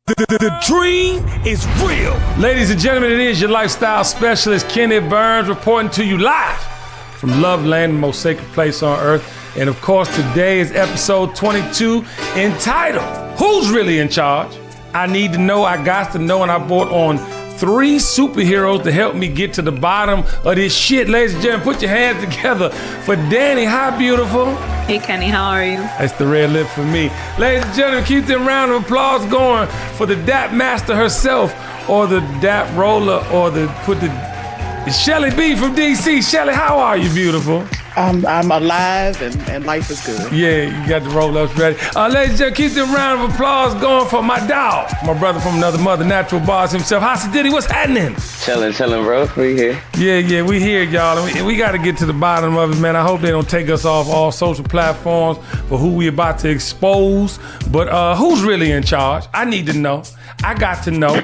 The dream is real. Ladies and gentlemen, it is your lifestyle specialist, Kenny Burns, reporting to you live from Love Land, the most sacred place on earth. And of course, today is episode 22, entitled, Who's Really in Charge? I need to know, I got to know, and I brought on 3 superheroes to help me get to the bottom of this shit. Ladies and gentlemen, put your hands together for Danny. Hi, beautiful. Hey, Kenny, how are you? That's the red lip for me. Ladies and gentlemen, keep them round of applause going for the Dap Master herself, or the Dap Roller, or it's Shelly B from DC. Shelly, how are you, beautiful? I'm alive and life is good. Yeah, you got the roll-ups ready. Ladies and gentlemen, keep them round of applause going for my dog, my brother from another mother, Natural Boss himself. How's Diddy? What's happening? Chilling, bro. We here. Yeah, we here, y'all. And we got to get to the bottom of it, man. I hope they don't take us off all social platforms for who we about to expose. But who's really in charge? I need to know. I got to know.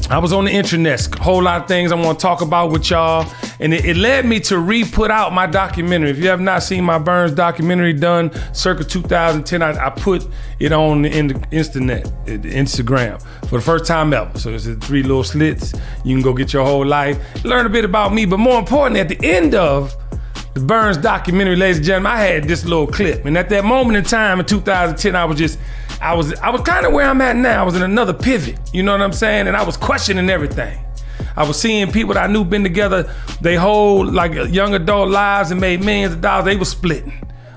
I was on the internet, a whole lot of things I want to talk about with y'all, and it led me to re-put out my documentary. If you have not seen my Burns documentary done circa 2010, I put it on the Instagram for the first time ever. So it's 3 little slits. You can go get your whole life, learn a bit about me, but more importantly, at the end of the Burns documentary, ladies and gentlemen, I had this little clip, and at that moment in time in 2010, I was kind of where I'm at now. I was in another pivot, you know what I'm saying? And I was questioning everything. I was seeing people that I knew been together they whole like young adult lives and made millions of dollars. They were splitting.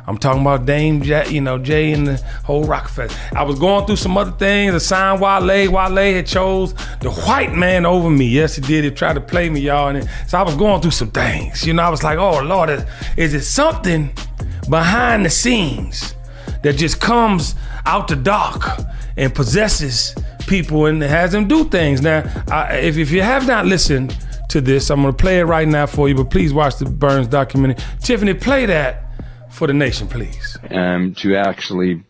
I'm talking about Dame Jay and the whole Rockefeller. I was going through some other things. I signed Wale. Wale had chose the white man over me. Yes, he did. He tried to play me, y'all. And so I was going through some things. I was like, oh, Lord, is it something behind the scenes that just comes out the dark and possesses people and has them do things? Now, if you have not listened to this, I'm going to play it right now for you, but please watch the Burns documentary. Tiffany, play that for the nation, please. To actually,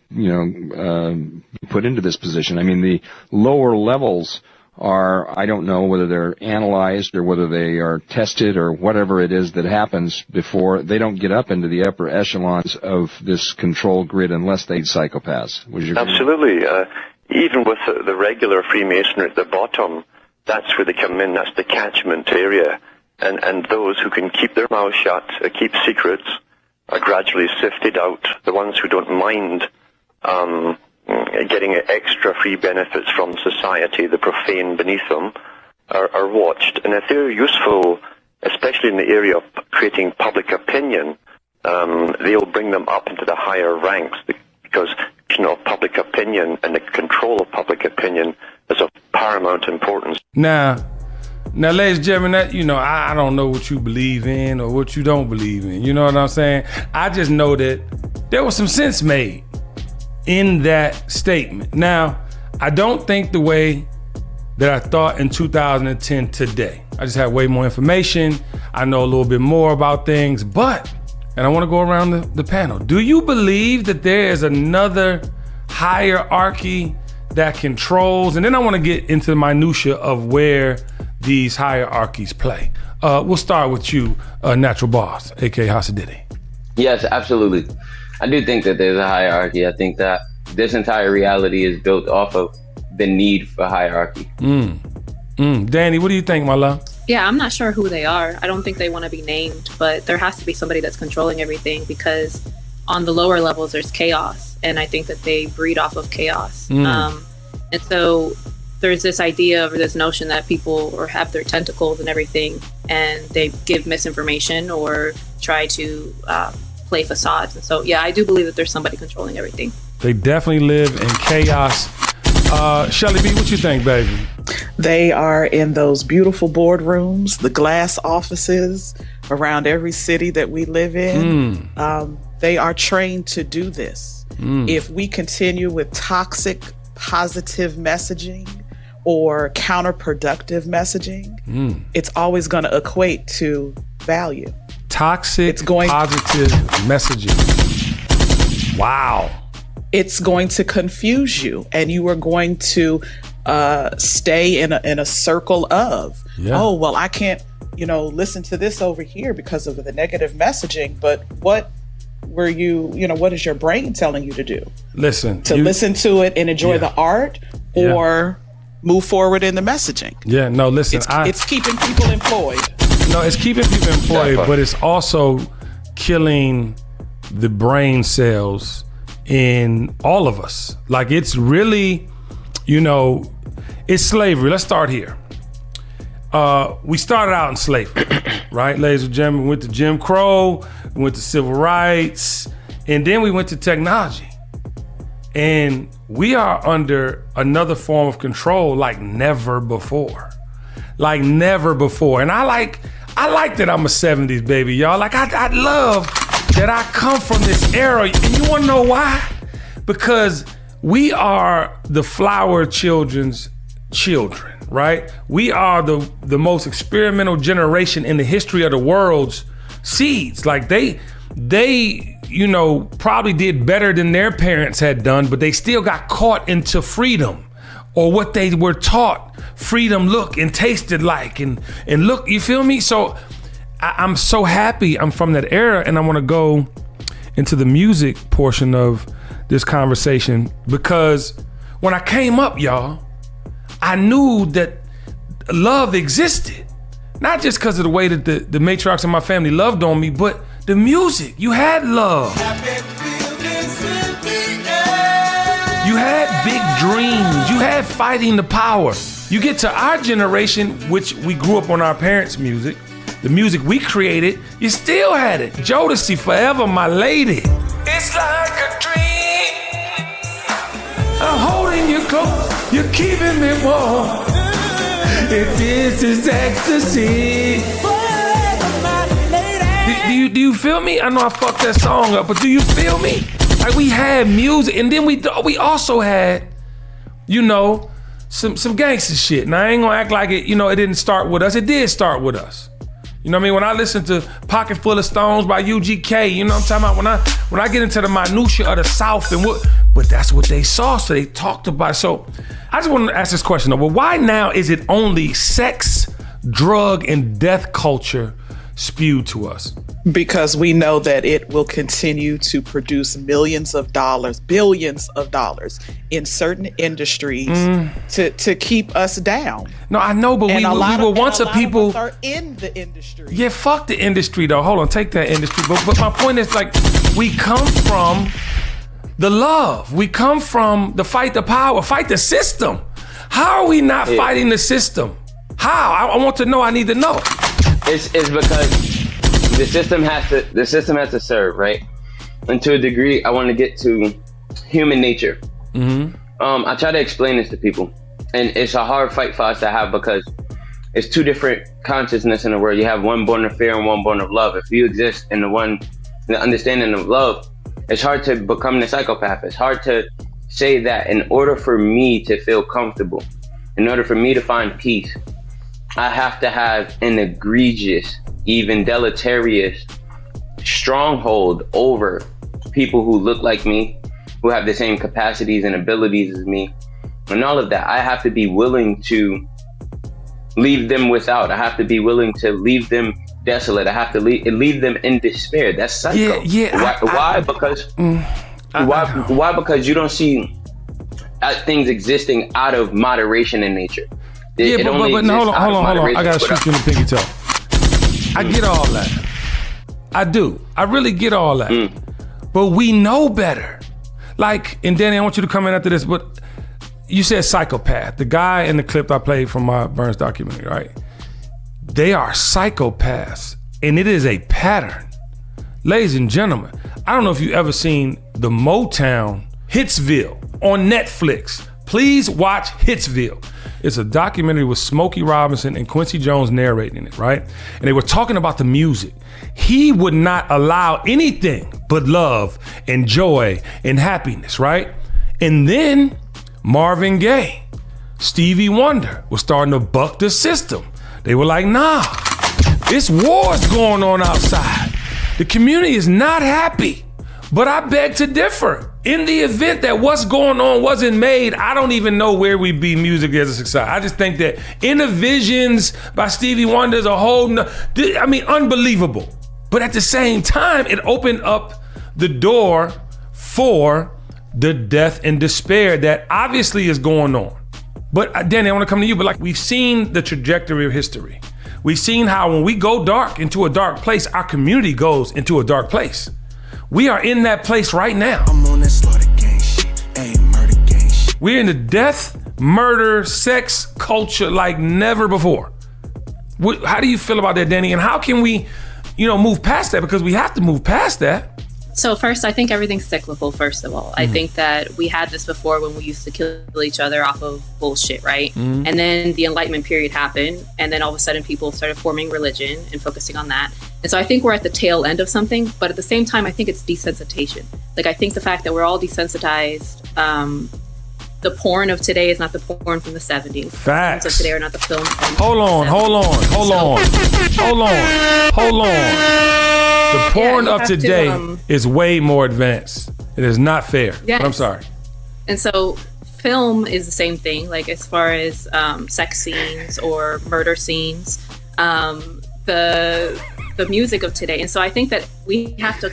put into this position. I mean, the lower levels are, I don't know whether they're analyzed or whether they are tested or whatever it is that happens before they don't get up into the upper echelons of this control grid unless they're psychopaths. Would you agree? Absolutely. Even with the regular Freemasonry at the bottom, that's where they come in. That's the catchment area. And those who can keep their mouths shut, keep secrets, are gradually sifted out. The ones who don't mind getting extra free benefits from society, the profane beneath them, are watched. And if they're useful, especially in the area of creating public opinion, they'll bring them up into the higher ranks, because of public opinion and the control of public opinion is of paramount importance. Now, ladies and gentlemen, I don't know what you believe in or what you don't believe in. You know what I'm saying? I just know that there was some sense made in that statement. Now, I don't think the way that I thought in 2010 today. I just have way more information. I know a little bit more about things, and I want to go around the panel. Do you believe that there is another hierarchy that controls? And then I want to get into the minutia of where these hierarchies play. We'll start with you, Natural Boss, aka Hasididi. Yes, absolutely. I do think that there's a hierarchy. I think that this entire reality is built off of the need for hierarchy. Danny, what do you think, my love? Yeah, I'm not sure who they are. I don't think they want to be named, but there has to be somebody that's controlling everything, because on the lower levels there's chaos, and I think that they breed off of chaos. And so there's this idea or this notion that people or have their tentacles and everything, and they give misinformation or try to play facades. And so, yeah, I do believe that there's somebody controlling everything. They definitely live in chaos. Shelly B, what you think, baby? They are in those beautiful boardrooms, the glass offices around every city that we live in. They are trained to do this. If we continue with toxic, positive messaging or counterproductive messaging, it's always going to equate to value. Toxic, positive messaging. Wow. It's going to confuse you, and you are going to stay in a circle of, oh, well, I can't, listen to this over here because of the negative messaging. But what were you, what is your brain telling you to do? Listen to it and enjoy the art, or move forward in the messaging? Yeah, no, listen. It's keeping people employed. No, it's keeping people employed, but it's also killing the brain cells in all of us. Like, it's really, it's slavery. Let's start here. We started out in slavery, right, ladies and gentlemen? We went to Jim Crow, we went to civil rights, and then we went to technology. And we are under another form of control like never before. Like never before. And I like that I'm a 70s baby, y'all. Like, I love that I come from this era. And you wanna know why? Because we are the flower children's children, right? We are the most experimental generation in the history of the world's seeds. Like, they probably did better than their parents had done, but they still got caught into freedom, or what they were taught freedom looked and tasted like, and look, you feel me? So I'm so happy I'm from that era, and I want to go into the music portion of this conversation, because when I came up, y'all, I knew that love existed. Not just because of the way that the matriarchs in my family loved on me, but the music. You had love. You had big dreams. You had fighting the power. You get to our generation, which we grew up on our parents' music, the music we created, you still had it. Jodeci, Forever My Lady. It's like a dream. I'm holding you close. You're keeping me warm. If this is ecstasy. Do you feel me? I know I fucked that song up, but do you feel me? Like, we had music, and then we also had, some gangster shit. And I ain't gonna act like it, it didn't start with us. It did start with us. You know what I mean? When I listen to Pocket Full of Stones by UGK, you know what I'm talking about? When I get into the minutia of the South and but that's what they saw, so they talked about it. So I just want to ask this question though. Well, why now is it only sex, drug, and death culture spewed to us? Because we know that it will continue to produce millions of dollars, billions of dollars in certain industries to keep us down. No, I know, but we were once a people. Of us are in the industry. Yeah, fuck the industry though. Hold on, take that industry. But my point is, like, we come from the love. We come from the fight the power, fight the system. How are we not fighting the system? How? I want to know. I need to know. It's because the system has to serve, right? And to a degree, I want to get to human nature. I try to explain this to people, and it's a hard fight for us to have, because it's two different consciousness in the world. You have one born of fear and one born of love. If you exist in the understanding of love, it's hard to become the psychopath. It's hard to say that in order for me to feel comfortable, in order for me to find peace, I have to have an egregious, even deleterious stronghold over people who look like me, who have the same capacities and abilities as me, and all of that. I have to be willing to leave them without. I have to be willing to leave them desolate. I have to leave them in despair. That's psycho. Why? Because you don't see things existing out of moderation in nature. But hold on. I gotta shoot you in the pinky toe. I get all that. I do. I really get all that. But we know better. Like, and Danny, I want you to come in after this, but you said psychopath. The guy in the clip I played from my Burns documentary, right? They are psychopaths, and it is a pattern. Ladies and gentlemen, I don't know if you've ever seen the Motown Hitsville on Netflix. Please watch Hitsville. It's a documentary with Smokey Robinson and Quincy Jones narrating it, right? And they were talking about the music. He would not allow anything but love and joy and happiness, right? And then Marvin Gaye, Stevie Wonder was starting to buck the system. They were like, nah, it's wars going on outside. The community is not happy. But I beg to differ. In the event that what's going on wasn't made, I don't even know where we'd be music as a society. I just think that Inner Visions by Stevie Wonder is unbelievable. But at the same time, it opened up the door for the death and despair that obviously is going on. But Danny, I want to come to you, but like we've seen the trajectory of history. We've seen how when we go dark into a dark place, our community goes into a dark place. We are in that place right now. I'm on that slaughter gang shit, ayy, murder gang shit. We're in the death, murder, sex culture like never before. How do you feel about that, Danny? And how can we, move past that? Because we have to move past that. So first, I think everything's cyclical, first of all. I think that we had this before when we used to kill each other off of bullshit, right? And then the Enlightenment period happened, and then all of a sudden people started forming religion and focusing on that. And so I think we're at the tail end of something, but at the same time, I think it's desensitization. Like, I think the fact that we're all desensitized, the porn of today is not the porn from the 70s. Facts. The films of today are not the films from Hold on. The porn of today is way more advanced. It is not fair. Yes. But I'm sorry. And so film is the same thing, like as far as sex scenes or murder scenes, the music of today. And so I think that we have to,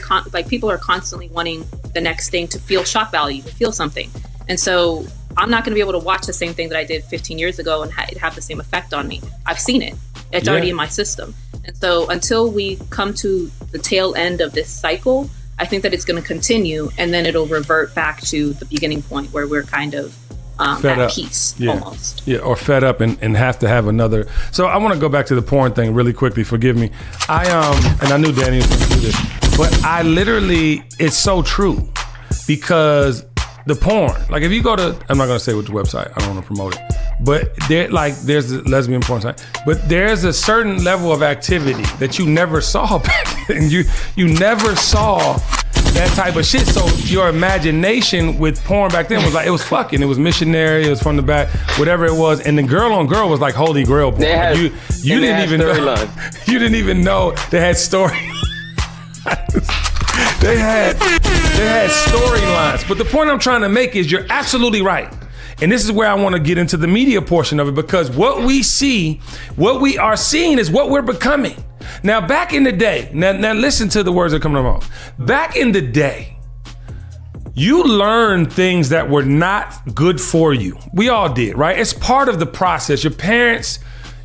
people are constantly wanting the next thing to feel shock value, to feel something. And so I'm not going to be able to watch the same thing that I did 15 years ago and it have the same effect on me. I've seen it. It's already in my system. And so until we come to the tail end of this cycle, I think that it's going to continue and then it'll revert back to the beginning point where we're kind of at peace almost. Yeah, or fed up and have to have another. So I want to go back to the porn thing really quickly. Forgive me. And I knew Danny was going to do this, but I literally, it's so true because the porn, like if you go to, I'm not going to say which website, I don't want to promote it, but there's a lesbian porn site, but there's a certain level of activity that you never saw back then. You never saw that type of shit. So your imagination with porn back then was like, it was fucking, it was missionary, it was from the back, whatever it was. And the girl on girl was like holy grail porn. You didn't even know. You didn't even know they had story. They had storylines. But the point I'm trying to make is you're absolutely right. And this is where I want to get into the media portion of it, because what we are seeing is what we're becoming. Now, back in the day, now listen to the words that come to my mouth. Back in the day, you learned things that were not good for you. We all did, right? It's part of the process. Your parents,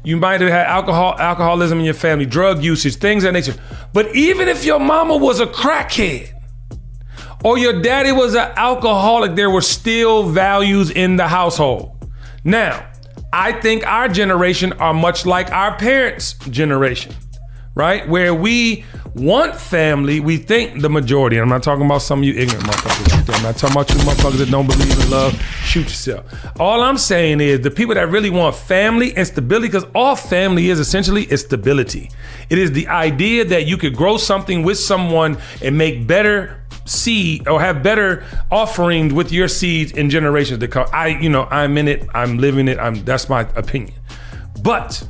you might have had alcoholism in your family, drug usage, things of that nature. But even if your mama was a crackhead or your daddy was an alcoholic, there were still values in the household. Now, I think our generation are much like our parents' generation, right? Where we want family, we think the majority. I'm not talking about some of you ignorant motherfuckers out there. I'm not talking about you motherfuckers that don't believe in love. Shoot yourself. All I'm saying is the people that really want family and stability, because all family is essentially is stability. It is the idea that you could grow something with someone and make better seed or have better offerings with your seeds in generations to come. I'm in it. I'm living it. That's my opinion. But,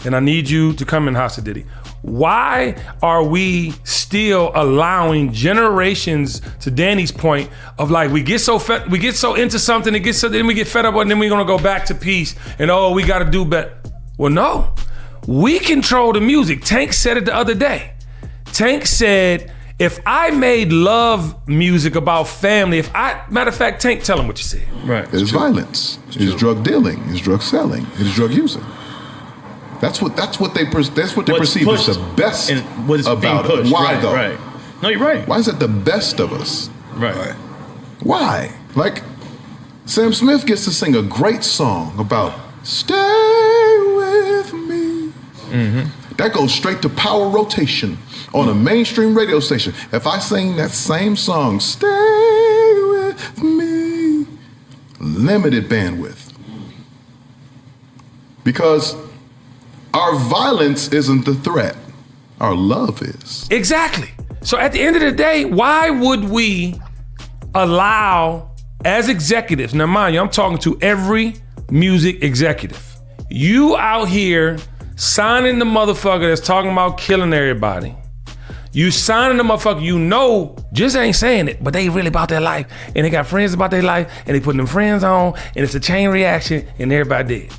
and I need you to come in, Hasididi. Why are we still allowing generations, to Danny's point, of like we get so into something, then we get fed up, and then we're gonna go back to peace, and we gotta do better. Well, no, we control the music. Tank said it the other day. Tank said, if I made love music about family, matter of fact, Tank, tell him what you said. Right. It's violence. It's drug dealing. It's drug selling. It's drug using. That's what they perceive as the best about it. Why though? Right. No, you're right. Why is it the best of us? Right. Why? Like Sam Smith gets to sing a great song about "Stay with Me." Mm-hmm. That goes straight to power rotation on a mainstream radio station. If I sing that same song, "Stay with Me," limited bandwidth, because our violence isn't the threat. Our love is. Exactly. So at the end of the day, why would we allow, as executives, now mind you, I'm talking to every music executive. You out here signing the motherfucker that's talking about killing everybody. You signing the motherfucker just ain't saying it, but they really about their life. And they got friends about their life, and they putting them friends on, and it's a chain reaction, and everybody dead.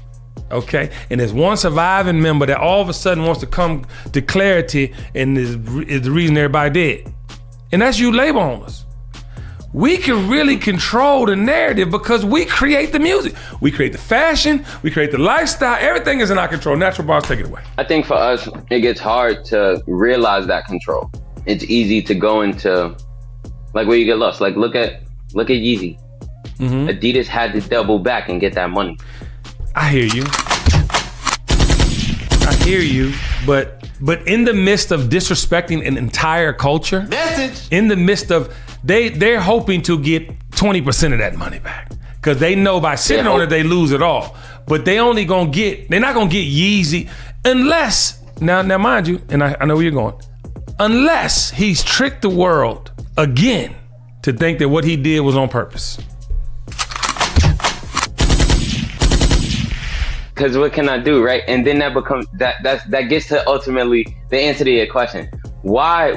Okay, and there's one surviving member that all of a sudden wants to come to clarity and is the reason everybody dead. and that's you label owners. We can really control the narrative because we create the music. We create the fashion, we create the lifestyle, everything is in our control. Natural Bars, take it away. I think for us, it gets hard to realize that control. It's easy to go into, like, where you get lost. Like, look at Yeezy. Mm-hmm. Adidas had to double back and get that money. I hear you, but in the midst of disrespecting an entire culture, in the midst of they're hoping to get 20% of that money back because they know by sitting on it they lose it all. But they're not gonna get Yeezy unless now mind you, and I know where you're going, unless he's tricked the world again to think that what he did was on purpose. Because what can I do, right? And then that becomes that gets to ultimately the answer to your question. Why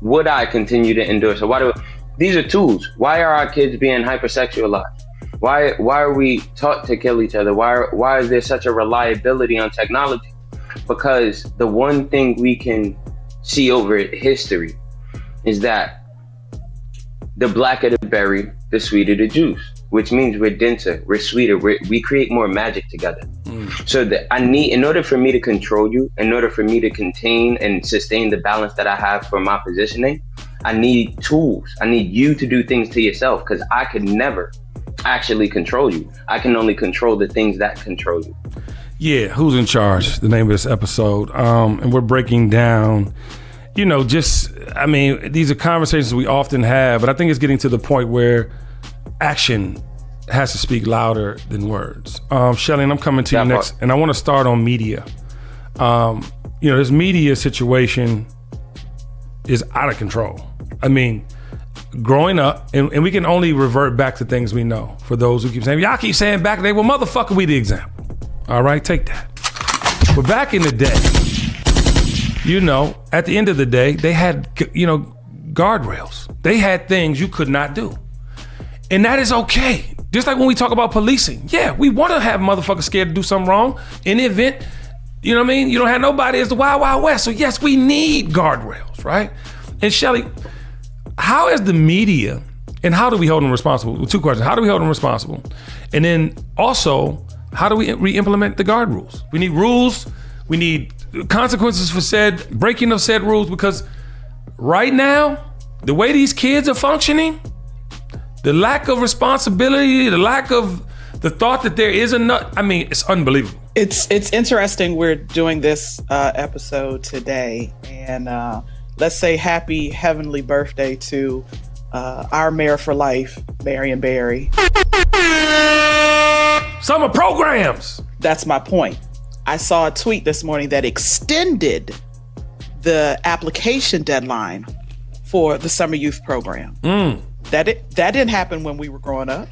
would I continue to endure? So these are tools. Why are our kids being hypersexualized? Why are we taught to kill each other? Why is there such a reliability on technology? Because the one thing we can see over history is that the blacker the berry, the sweeter the juice, which means we're denser, we're sweeter, we create more magic together. So that in order for me to control you, in order for me to contain and sustain the balance that I have for my positioning, I need tools. I need you to do things to yourself because I could never actually control you. I can only control the things that control you. Yeah, who's in charge? The name of this episode. And we're breaking down, these are conversations we often have, but I think it's getting to the point where action has to speak louder than words. Shelly, and I'm coming to you next, and I want to start on media. This media situation is out of control. I mean, growing up, and we can only revert back to things we know. For those who keep saying, y'all keep saying back in the day, well, motherfucker, we the example. All right, take that. But back in the day, at the end of the day, they had, guardrails. They had things you could not do. And that is okay. Just like when we talk about policing. Yeah, we want to have motherfuckers scared to do something wrong. In the event, you know what I mean? You don't have nobody as the Wild Wild West. So yes, we need guardrails, right? And Shelly, how is the media, and how do we hold them responsible? Well, two questions. How do we hold them responsible? And then also, how do we re-implement the guard rules? We need rules. We need consequences for breaking of said rules, because right now, the way these kids are functioning, the lack of responsibility, the lack of the thought that there is enough, it's unbelievable. It's interesting we're doing this episode today, and let's say happy heavenly birthday to our mayor for life, Marion Barry. Summer programs. That's my point. I saw a tweet this morning that extended the application deadline for the summer youth program. That didn't happen when we were growing up.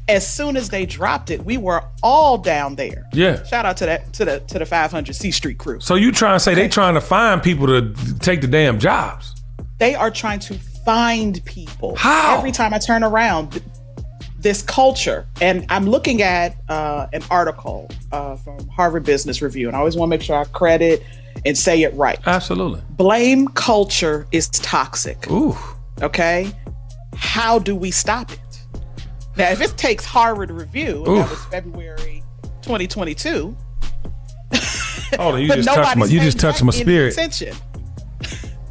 As soon as they dropped it, we were all down there. Yeah. Shout out to the 500 C Street crew. So you trying to say they trying to find people to take the damn jobs? They are trying to find people. How? Every time I turn around, this culture, and I'm looking at an article from Harvard Business Review, and I always want to make sure I credit and say it right. Absolutely. Blame culture is toxic. Ooh. Okay? How do we stop it? Now, if it takes Harvard Review, and that was February 2022. Oh, you just touched my spirit. Attention.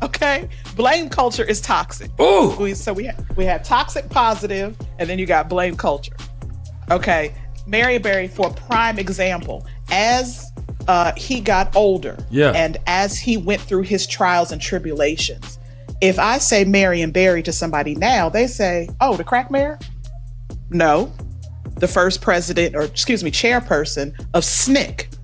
Okay? Blame culture is toxic. Ooh. So we have toxic positive, and then you got blame culture. Okay? Marion Barry, for a prime example, as he got older, and as he went through his trials and tribulations, if I say Marion Barry to somebody now, they say, oh, the crack mayor? No. The first chairperson of SNCC.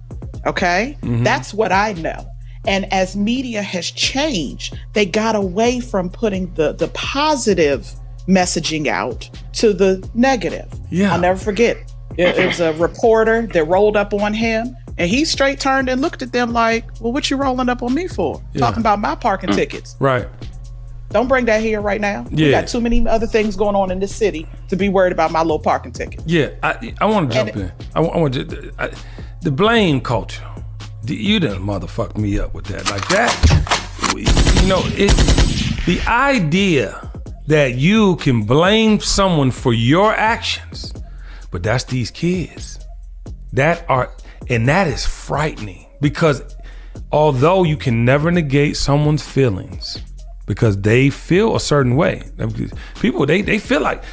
Okay? Mm-hmm. That's what I know. And as media has changed, they got away from putting the positive messaging out to the negative. Yeah. I'll never forget. It was a reporter that rolled up on him, and he straight turned and looked at them like, well, what you rolling up on me for? Yeah. Talking about my parking tickets. Right. Don't bring that here right now. Yeah. We got too many other things going on in this city to be worried about my little parking ticket. Yeah, I want to jump in. I want to, the blame culture. You done motherfucked me up with that. Like that, The idea that you can blame someone for your actions, but that's these kids and that is frightening, because although you can never negate someone's feelings because they feel a certain way. People, they feel like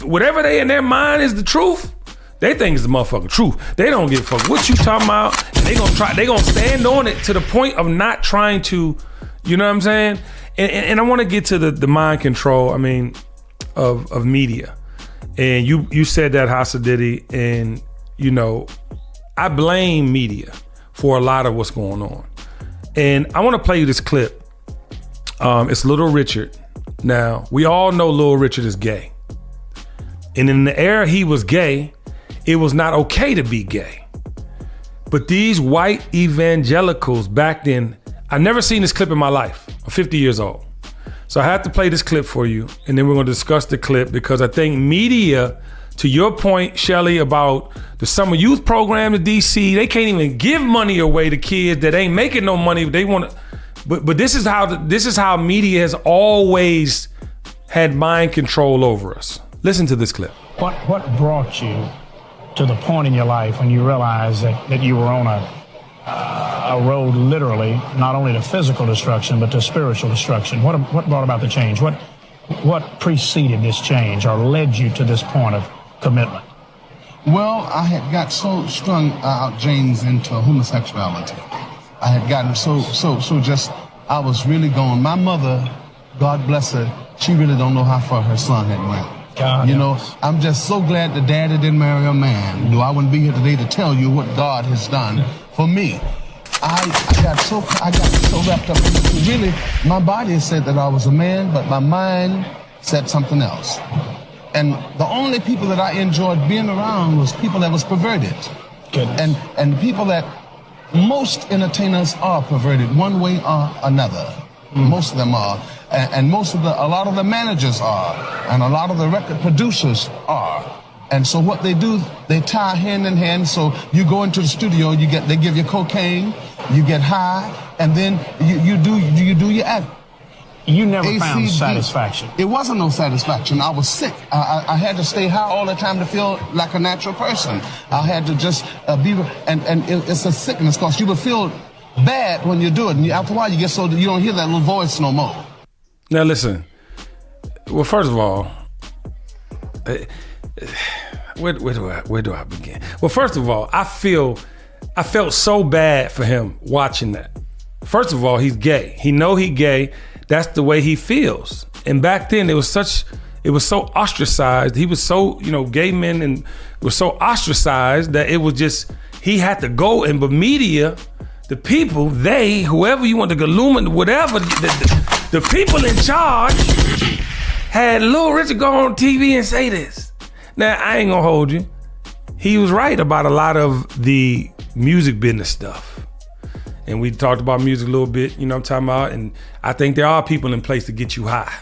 whatever they in their mind is the truth. They think it's the motherfucking truth. They don't give a fuck what you talking about. And they gonna stand on it to the point of not trying to, you know what I'm saying? And I want to get to the mind control, of media. And you said that, Hasadidi, and I blame media for a lot of what's going on. And I want to play you this clip. It's Little Richard. Now, we all know Little Richard is gay. And in the era he was gay, it was not okay to be gay. But these white evangelicals back then, I've never seen this clip in my life. I'm 50 years old. So I have to play this clip for you, and then we're going to discuss the clip, because I think media, to your point, Shelly, about the summer youth program in DC, they can't even give money away to kids that ain't making no money. They want to, but this is how media has always had mind control over us. Listen to this clip. What brought you to the point in your life when you realized that you were on a road, literally, not only to physical destruction, but to spiritual destruction? What brought about the change? What preceded this change or led you to this point of commitment? Well, I had got so strung out, James, into homosexuality. I had gotten I was really going. My mother, God bless her, she really don't know how far her son had went. God, I'm just so glad that Daddy didn't marry a man. I wouldn't be here today to tell you what God has done for me. I got so wrapped up. Really, my body said that I was a man, but my mind said something else. And the only people that I enjoyed being around was people that was perverted. Goodness. And people that most entertainers are perverted one way or another. Most of them are. And a lot of the managers are. And a lot of the record producers are. And so what they do, they tie hand in hand. So you go into the studio, they give you cocaine, you get high, and then you do your act. You never found satisfaction. It wasn't no satisfaction. I was sick. I had to stay high all the time to feel like a natural person. I had to just be, and it's a sickness, because you will feel bad when you do it. And after a while, you get so that you don't hear that little voice no more. Now listen. Well, first of all, where do I begin? Well, first of all, I felt so bad for him watching that. First of all, he's gay. He gay. That's the way he feels. And back then it was so ostracized. He was so, gay men and was so ostracized that it was just, he had to go. But media, the people, whoever you want to illuminate, whatever, the people in charge had Little Richard go on TV and say this. Now, I ain't gonna hold you. He was right about a lot of the music business stuff. And we talked about music a little bit, you know what I'm talking about? And I think there are people in place to get you high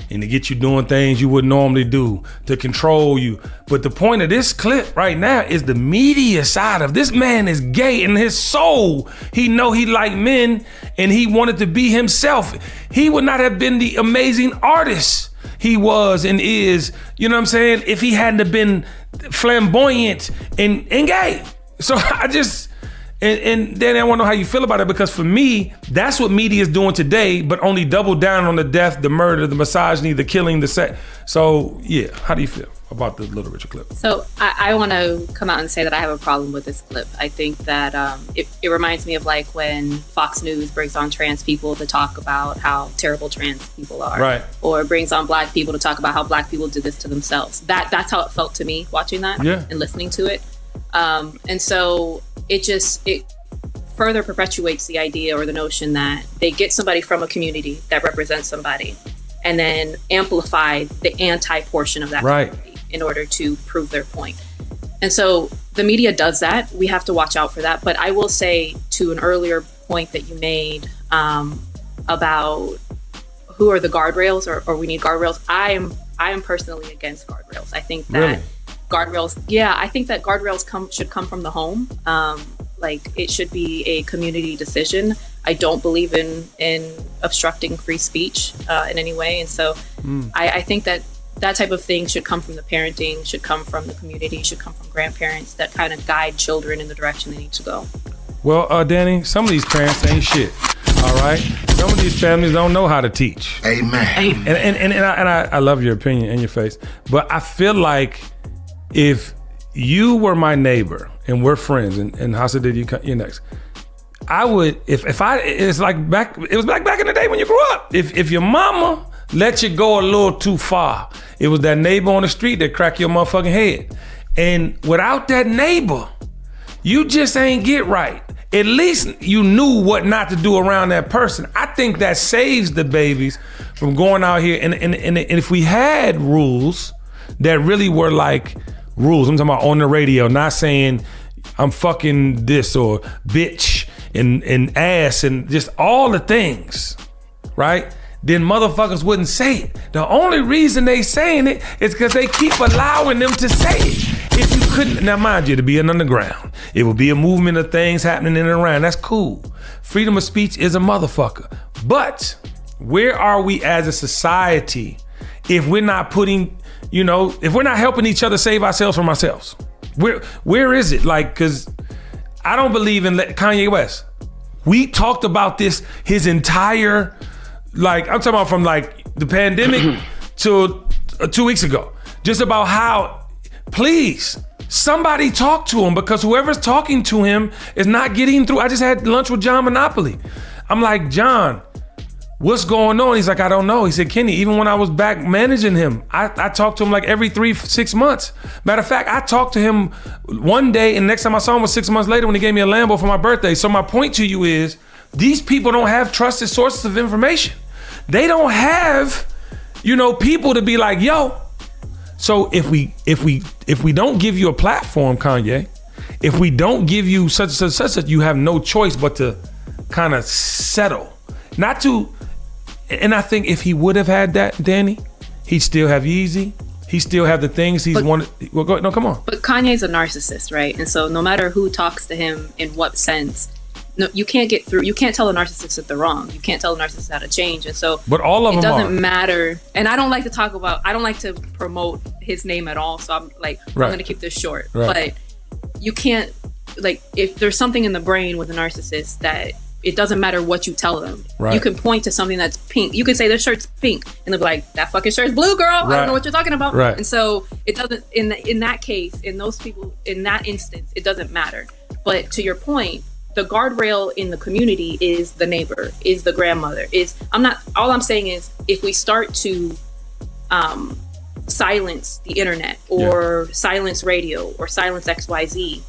and to get you doing things you wouldn't normally do, to control you. But the point of this clip right now is the media side of this man is gay in his soul. He know he liked men and he wanted to be himself. He would not have been the amazing artist he was and is, you know what I'm saying, if he hadn't have been flamboyant and gay. So And then I want to know how you feel about it, because for me, that's what media is doing today, but only double down on the death, the murder, the misogyny, the killing, the sex. So yeah, how do you feel about the Little Richard clip? So I want to come out and say that I have a problem with this clip. I think that it reminds me of like when Fox News brings on trans people to talk about how terrible trans people are. Right. Or brings on black people to talk about how black people did this to themselves. That's how it felt to me watching that and listening to it. And so it further perpetuates the idea or the notion that they get somebody from a community that represents somebody and then amplify the anti-portion of that community in order to prove their point. And so the media does that. We have to watch out for that. But I will say, to an earlier point that you made about who are the guardrails or we need guardrails, I am personally against guardrails. I think that guardrails, I think that guardrails should come from the home. Like, it should be a community decision. I don't believe in obstructing free speech in any way. And so I think that type of thing should come from the parenting, should come from the community, should come from grandparents that kind of guide children in the direction they need to go. Well, Danny, some of these parents ain't shit. All right, some of these families don't know how to teach. Amen. And I love your opinion in your face, but I feel like if you were my neighbor and we're friends, and Hassa, did you're next? I would, it's like back in the day when you grew up. If your mama let you go a little too far, it was that neighbor on the street that cracked your motherfucking head. And without that neighbor, you just ain't get right. At least you knew what not to do around that person. I think that saves the babies from going out here. And if we had rules that really were like rules, I'm talking about on the radio, not saying I'm fucking this or bitch and ass and just all the things, right? Then motherfuckers wouldn't say it. The only reason they saying it is because they keep allowing them to say it. If you couldn't, now mind you, to be an underground, it would be a movement of things happening in and around. That's cool. Freedom of speech is a motherfucker. But where are we as a society if we're not putting, if we're not helping each other save ourselves from ourselves? Where is it? Like, because I don't believe in Kanye West. We talked about this his entire, like, I'm talking about from like the pandemic to 2 weeks ago. Just about how, please, somebody talk to him, because whoever's talking to him is not getting through. I just had lunch with John Monopoly. I'm like, John, what's going on? He's like, I don't know. He said, Kenny, even when I was back managing him, I talked to him like every 3-6 months. Matter of fact, I talked to him one day, and the next time I saw him was 6 months later when he gave me a Lambo for my birthday. So my point to you is, these people don't have trusted sources of information. They don't have, people to be like, yo. So if we don't give you a platform, Kanye, if we don't give you such that, you have no choice but to kind of settle. Not to, and I think if he would have had that, Danny, he'd still have Yeezy. He still have the things he's wanted. Well, go ahead. No, come on. But Kanye's a narcissist, right? And so no matter who talks to him in what sense, no, you can't get through. You can't tell a narcissist that they're wrong. You can't tell a narcissist how to change. And so, but all of them doesn't matter. And I don't like to promote his name at all. So I'm like, I'm going to keep this short. Right. But you can't, like, if there's something in the brain with a narcissist that it doesn't matter what you tell them. Right. You can point to something that's pink. You can say this shirt's pink, and they'll be like, "That fucking shirt's blue, girl. I don't know what you're talking about." Right. And so it doesn't. In that case, in those people, in that instance, it doesn't matter. But to your point, the guardrail in the community is the neighbor, is the grandmother. All I'm saying is, if we start to silence the internet or silence radio or silence XYZ,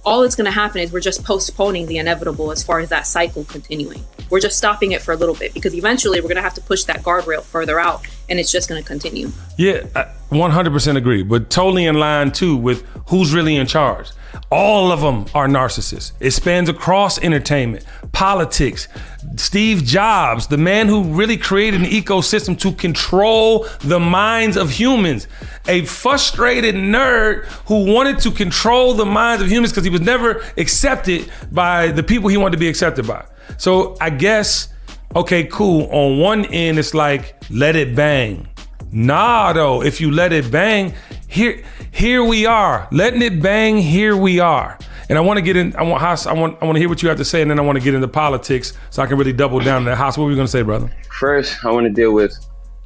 all that's going to happen is we're just postponing the inevitable as far as that cycle continuing. We're just stopping it for a little bit, because eventually we're going to have to push that guardrail further out, and it's just going to continue. Yeah, I 100% agree, but totally in line too with who's really in charge. All of them are narcissists. It spans across entertainment, politics. Steve Jobs, the man who really created an ecosystem to control the minds of humans, a frustrated nerd who wanted to control the minds of humans because he was never accepted by the people he wanted to be accepted by. So I guess, okay, cool. On one end, it's like, let it bang. Nah, though, if you let it bang, here we are, letting it bang. Here we are, and I want to get in. I want to hear what you have to say, and then I want to get into politics so I can really double down on that. Haas, what were you going to say, brother? First, I want to deal with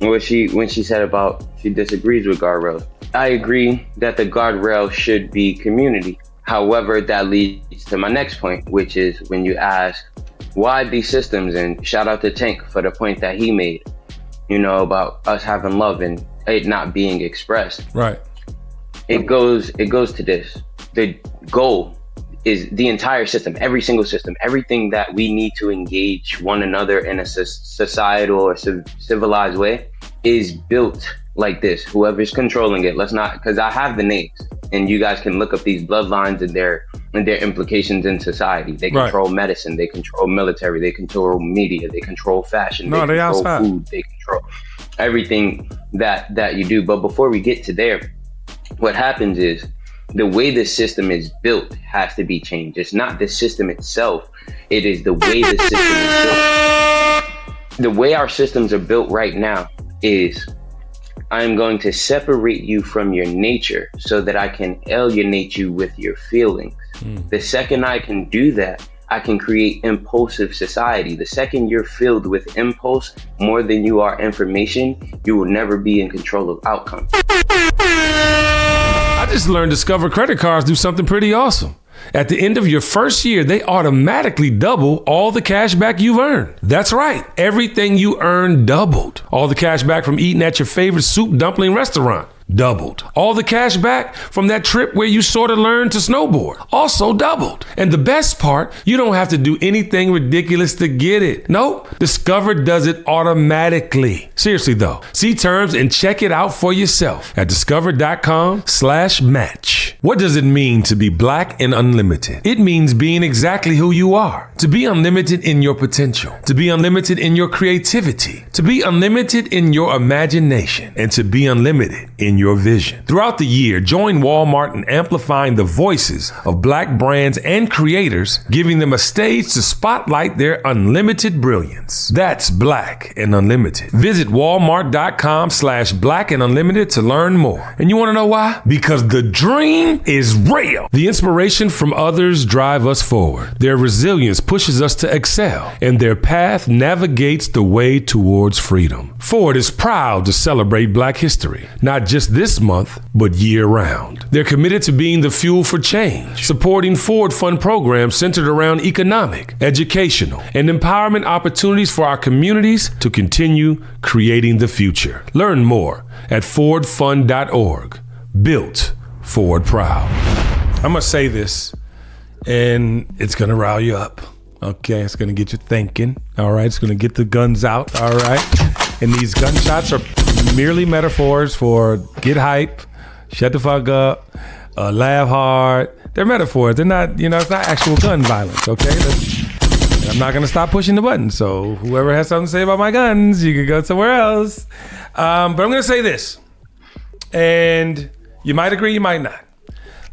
when she said about she disagrees with guardrails. I agree that the guardrail should be community. However, that leads to my next point, which is when you ask why these systems, and shout out to Tank for the point that he made, about us having love and it not being expressed. Right. It goes to this. The goal is the entire system, every single system, everything that we need to engage one another in a societal or civilized way is built like this. Whoever's controlling it, because I have the names, and you guys can look up these bloodlines and their implications in society. They control medicine, they control military, they control media, they control fashion, they control food, they control everything that you do. But before we get to there, what happens is the way the system is built has to be changed. It's not the system itself. It is the way the system is built. The way our systems are built right now is I am going to separate you from your nature so that I can alienate you with your feelings. The second I can do that, I can create impulsive society. The second you're filled with impulse more than you are information, you will never be in control of outcomes. I just learned Discover credit cards do something pretty awesome. At the end of your first year, they automatically double all the cash back you've earned. That's right. Everything you earned doubled. All the cash back from eating at your favorite soup dumpling restaurant doubled. All the cash back from that trip where you sort of learned to snowboard also doubled. And the best part, you don't have to do anything ridiculous to get it. Nope. Discover does it automatically. Seriously though, see terms and check it out for yourself at discover.com/match. What does it mean to be black and unlimited? It means being exactly who you are. To be unlimited in your potential. To be unlimited in your creativity. To be unlimited in your imagination. And to be unlimited in your vision. Throughout the year, join Walmart in amplifying the voices of black brands and creators, giving them a stage to spotlight their unlimited brilliance. That's Black and Unlimited. Visit walmart.com/black and unlimited to learn more. And you want to know why? Because the dream is real. The inspiration from others drive us forward. Their resilience pushes us to excel, and their path navigates the way towards freedom. Ford is proud to celebrate Black history, not just this month, but year-round. They're committed to being the fuel for change, supporting Ford Fund programs centered around economic, educational, and empowerment opportunities for our communities to continue creating the future. Learn more at fordfund.org. Built Ford proud. I'm going to say this, and it's going to rile you up. Okay, it's going to get you thinking. All right, it's going to get the guns out. All right. And these gunshots are merely metaphors for get hype, shut the fuck up, laugh hard. They're metaphors. They're not, it's not actual gun violence, okay? And I'm not going to stop pushing the button. So whoever has something to say about my guns, you can go somewhere else. But I'm going to say this. And you might agree, you might not.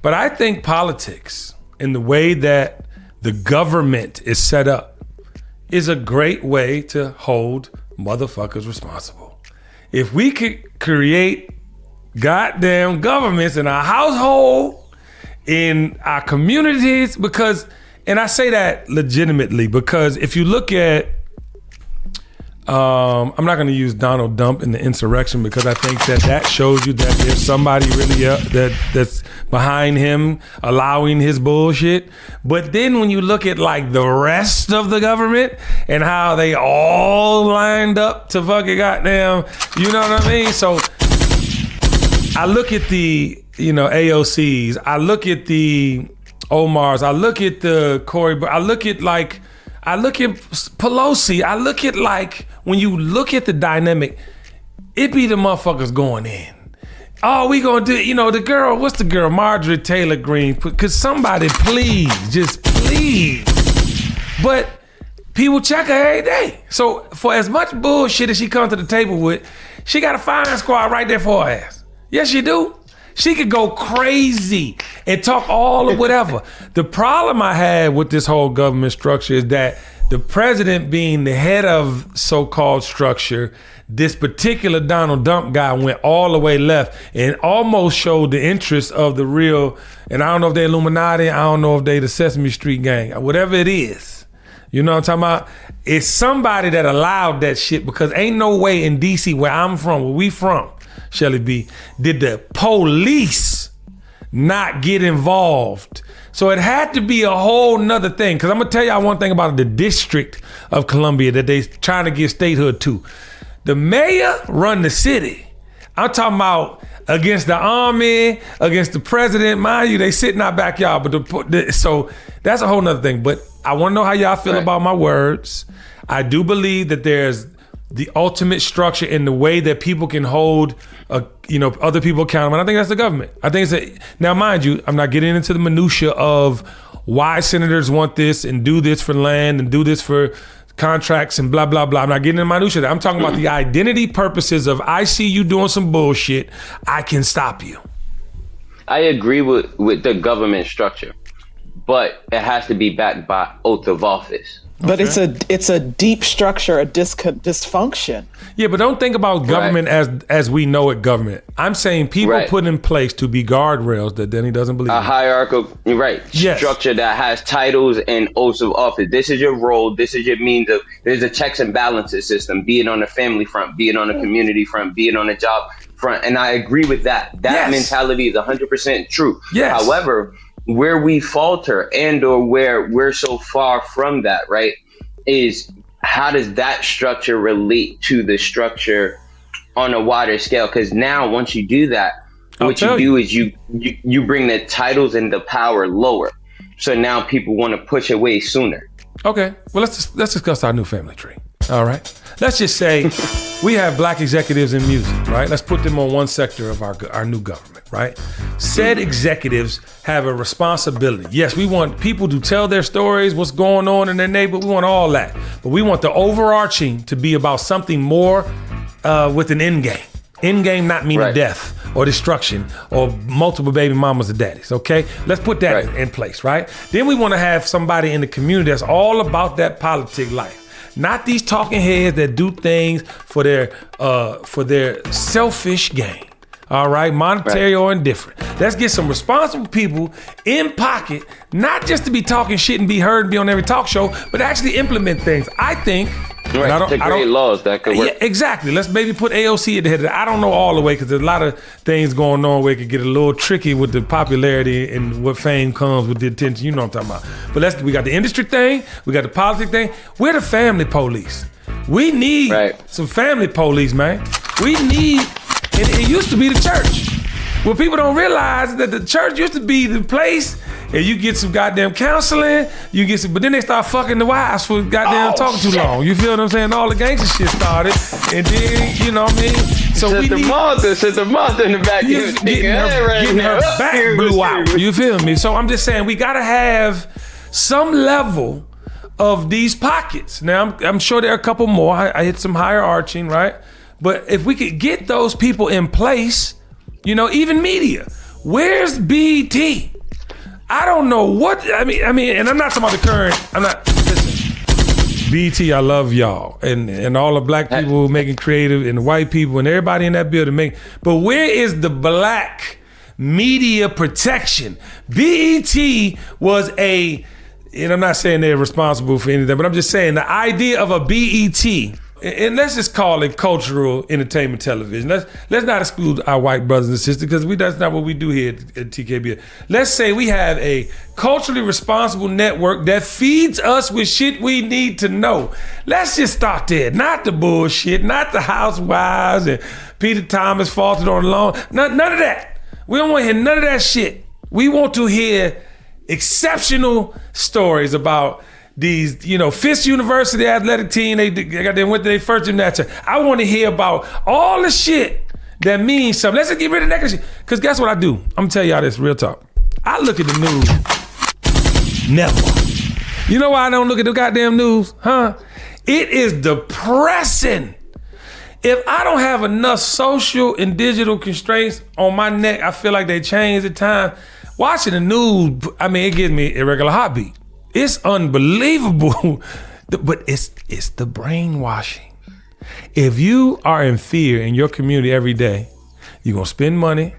But I think politics, in the way that the government is set up, is a great way to hold motherfuckers responsible. If we could create goddamn governments in our household, in our communities, and I say that legitimately, because if you look at, I'm not going to use Donald Trump in the insurrection, because I think that shows you that there's somebody really that's behind him allowing his bullshit. But then when you look at like the rest of the government and how they all lined up to fucking goddamn, you know what I mean? So I look at the, AOCs, I look at the Omars, I look at the Cory, I look at Pelosi, I look at when you look at the dynamic, it be the motherfuckers going in. Oh, we gonna do, the girl, what's the girl? Marjorie Taylor Greene. Could somebody just please. But people check her every day. So for as much bullshit as she comes to the table with, she got a firing squad right there for her ass. Yes, she do. She could go crazy and talk all of whatever. The problem I had with this whole government structure is that the president being the head of so-called structure, this particular Donald Trump guy went all the way left and almost showed the interest of the real, and I don't know if they're Illuminati, I don't know if they the Sesame Street gang, whatever it is. You know what I'm talking about? It's somebody that allowed that shit, because ain't no way in DC, where I'm from, where we from, Shelly B, did the police not get involved. So it had to be a whole nother thing. Because I'm going to tell y'all one thing about the District of Columbia that they trying to give statehood to. The mayor run the city. I'm talking about against the army, against the president. Mind you, they sit in our backyard. But so that's a whole nother thing. But I want to know how y'all feel about my words. I do believe that there's the ultimate structure in the way that people can hold other people accountable. And I think that's the government. I think now mind you, I'm not getting into the minutia of why senators want this and do this for land and do this for contracts and blah, blah, blah. I'm not getting into minutia. I'm talking about the identity purposes of, I see you doing some bullshit, I can stop you. I agree with the government structure, but it has to be backed by oath of office. But it's a deep structure, a dysfunction. Yeah, but don't think about government as we know it government. I'm saying people put in place to be guardrails that Denny doesn't believe in. A hierarchical, structure that has titles and oaths of office. This is your role. This is your means of, there's a checks and balances system, be it on the family front, be it on the community front, be it on the job front. And I agree with that. That mentality is 100% true. Yes. However, where we falter and or where we're so far from that, right, is how does that structure relate to the structure on a wider scale? Because now once you do that, what you do is you bring the titles and the power lower. So now people want to push away sooner. Okay, well let's discuss our new family tree. All right, let's just say we have black executives in music, right? Let's put them on one sector of our new government, right? Said executives have a responsibility. Yes, we want people to tell their stories, what's going on in their neighborhood. We want all that, but we want the overarching to be about something more with an end game. End game not meaning death or destruction or multiple baby mamas or daddies, okay? Let's put that in place, right? Then we want to have somebody in the community that's all about that politic life. Not these talking heads that do things for their selfish gain. All right, monetary or indifferent. Let's get some responsible people in pocket, not just to be talking shit and be heard and be on every talk show, but actually implement things. I think. To create laws that could work. Yeah, exactly. Let's maybe put AOC at the head of that. I don't know all the way because there's a lot of things going on where it could get a little tricky with the popularity and what fame comes with the attention. You know what I'm talking about. But we got the industry thing, we got the politics thing. We're the family police. We need some family police, man. We need, and it used to be the church. Well, people don't realize that the church used to be the place and you get some goddamn counseling, but then they start fucking the wives for goddamn talking too long. You feel what I'm saying? All the gangster shit started, and then, you know what I mean? So Shut the Martha in the back. Getting her back blew out. You feel me? So I'm just saying we gotta have some level of these pockets. Now, I'm sure there are a couple more. I hit some higher arching, right? But if we could get those people in place, you know, even media. Where's BT? I don't know what, I mean, and I'm not talking about the current, listen, BT, I love y'all. And all the black people making creative and the white people and everybody in that building but where is the black media protection? BET was and I'm not saying they're responsible for anything, but I'm just saying the idea of a BET, and let's just call it cultural entertainment television. Let's not exclude our white brothers and sisters because that's not what we do here at TKBS. Let's say we have a culturally responsible network that feeds us with shit we need to know. Let's just start there. Not the bullshit, not the housewives and Peter Thomas faltered on the lawn. None of that. We don't want to hear none of that shit. We want to hear exceptional stories about these, you know, Fisk University athletic team, they went to their first gymnastics. I want to hear about all the shit that means something. Let's just get rid of that shit. Because guess what I do? I'm going to tell y'all this real talk. I look at the news. Never. You know why I don't look at the goddamn news? Huh? It is depressing. If I don't have enough social and digital constraints on my neck, I feel like they change at times. Watching the news, I mean, it gives me irregular heartbeat. It's unbelievable, but it's the brainwashing. If you are in fear in your community every day, you're gonna spend money,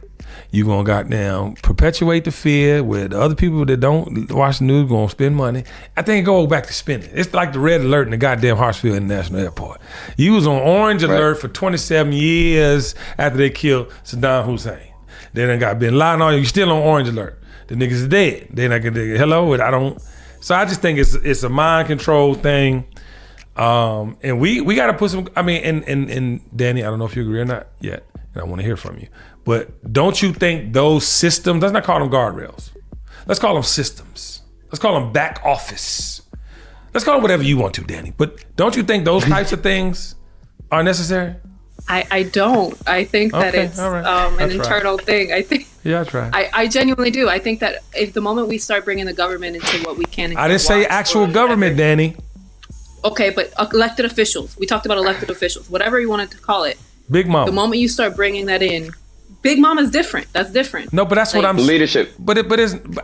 you're gonna goddamn perpetuate the fear with other people that don't watch the news gonna spend money. I think it goes back to spending. It's like the red alert in the goddamn Hartsfield International Airport. You was on orange alert for 27 years after they killed Saddam Hussein. Then they got Bin Laden on you, still on orange alert. The niggas is dead. They're not gonna, hello, I don't. So I just think it's a mind control thing, and we got to put some. I mean, and Danny, I don't know if you agree or not yet, and I want to hear from you. But don't you think those systems? Let's not call them guardrails. Let's call them systems. Let's call them back office. Let's call them whatever you want to, Danny. But don't you think those types of things are necessary? I don't. I think that it's an internal thing. I think. Yeah, I try. I genuinely do. I think that if the moment we start bringing the government into what we can, I didn't say actual government, Danny. Okay, but elected officials. We talked about elected officials, whatever you wanted to call it. Big Mama. The moment you start bringing that in, Big Mama's different. That's different. No, but that's what I'm leadership. But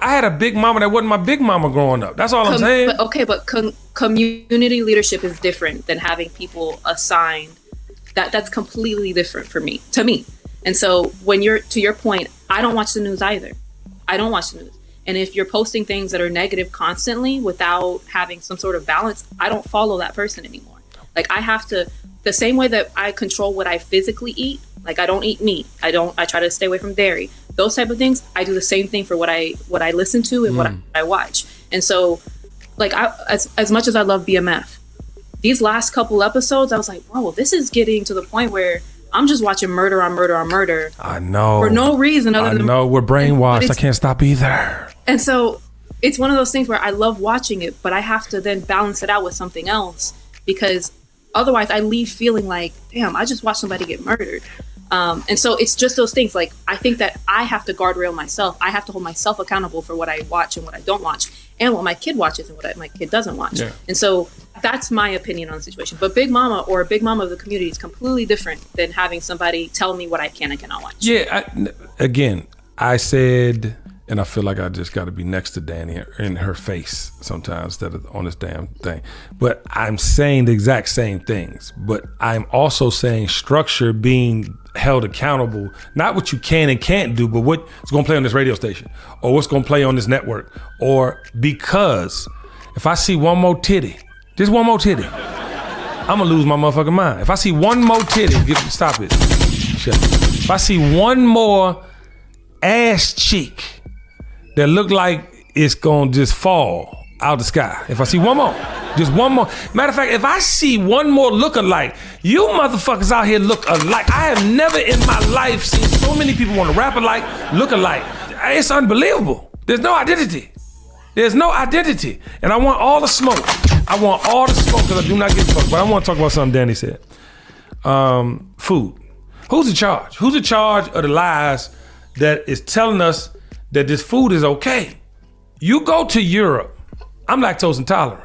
I had a big mama that wasn't my big mama growing up. That's all I'm saying. But community leadership is different than having people assigned. That's completely different to me. And so when to your point, I don't watch the news either. I don't watch the news. And if you're posting things that are negative constantly without having some sort of balance, I don't follow that person anymore. Like I have to, the same way that I control what I physically eat, like I don't eat meat. I try to stay away from dairy. Those type of things, I do the same thing for what I listen to and what I watch. And so like as much as I love BMF, these last couple episodes, I was like, whoa, this is getting to the point where I'm just watching murder on murder on murder. I know. For no reason other than... I know, we're brainwashed. I can't stop either. And so it's one of those things where I love watching it, but I have to then balance it out with something else because otherwise I leave feeling like, damn, I just watched somebody get murdered. And so it's just those things. Like, I think that I have to guardrail myself. I have to hold myself accountable for what I watch and what I don't watch, and what my kid watches and what my kid doesn't watch. Yeah. And so that's my opinion on the situation. But Big Mama or a Big Mama of the community is completely different than having somebody tell me what I can and cannot watch. Yeah. I said, and I feel like I just got to be next to Danny in her face sometimes instead of on this damn thing. But I'm saying the exact same things. But I'm also saying structure being held accountable, not what you can and can't do, but what's going to play on this radio station or what's going to play on this network. Or because if I see one more titty, just one more titty, I'm going to lose my motherfucking mind. If I see one more titty, stop it. Shut up. If I see one more ass cheek that look like it's going to just fall out the sky. If I see one more, just one more. Matter of fact, if I see one more look-alike, you motherfuckers out here look alike. I have never in my life seen so many people want to rap alike, look alike. It's unbelievable. There's no identity. There's no identity. And I want all the smoke. I want all the smoke because I do not give a fuck. But I want to talk about something Danny said. Food. Who's in charge? Who's in charge of the lies that is telling us that this food is okay? You go to Europe. I'm lactose intolerant.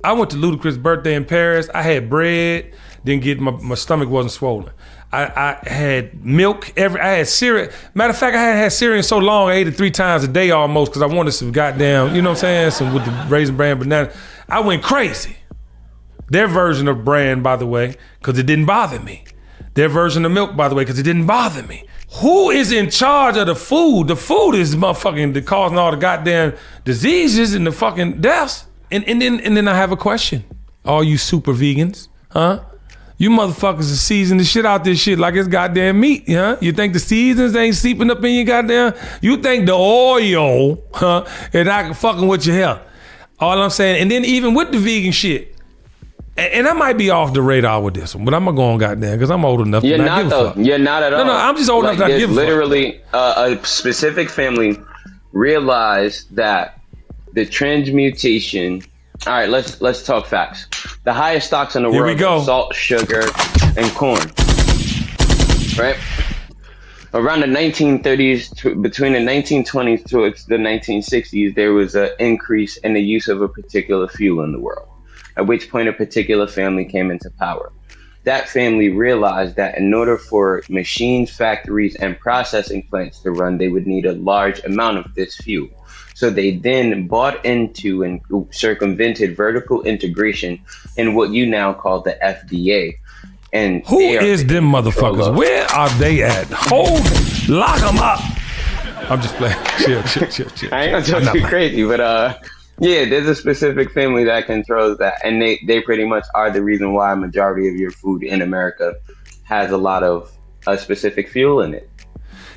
I went to Ludacris' birthday in Paris. I had bread, didn't get, my stomach wasn't swollen. I had milk, I had cereal. Matter of fact, I hadn't had cereal in so long, I ate it 3 times a day almost because I wanted some goddamn, you know what I'm saying, some with the Raisin Bran banana. I went crazy. Their version of bran, by the way, because it didn't bother me. Their version of milk, by the way, because it didn't bother me. Who is in charge of the food? The food is motherfucking causing all the goddamn diseases and the fucking deaths. And then I have a question. All you super vegans, huh? You motherfuckers are seasoning the shit out this shit like it's goddamn meat, huh? You think the seasons ain't seeping up in your goddamn? You think the oil, huh, is not fucking with your health? All I'm saying, and then even with the vegan shit, and I might be off the radar with this one, but I'm gonna go on goddamn because I'm old enough to not give a fuck. You're not at all. No, I'm just old enough to not give a fuck. Literally, a specific family realized that the transmutation. All right, let's talk facts. The highest stocks in the world are salt, sugar, and corn. Right? Around the 1930s, between the 1920s to the 1960s, there was an increase in the use of a particular fuel in the world, at which point a particular family came into power. That family realized that in order for machines, factories, and processing plants to run, they would need a large amount of this fuel. So they then bought into and circumvented vertical integration in what you now call the FDA. And who is them motherfuckers? Where are they at? Lock them up. I'm just playing. Chill. I ain't gonna talk too crazy, but yeah, there's a specific family that controls that, and they pretty much are the reason why a majority of your food in America has a lot of a specific fuel in it.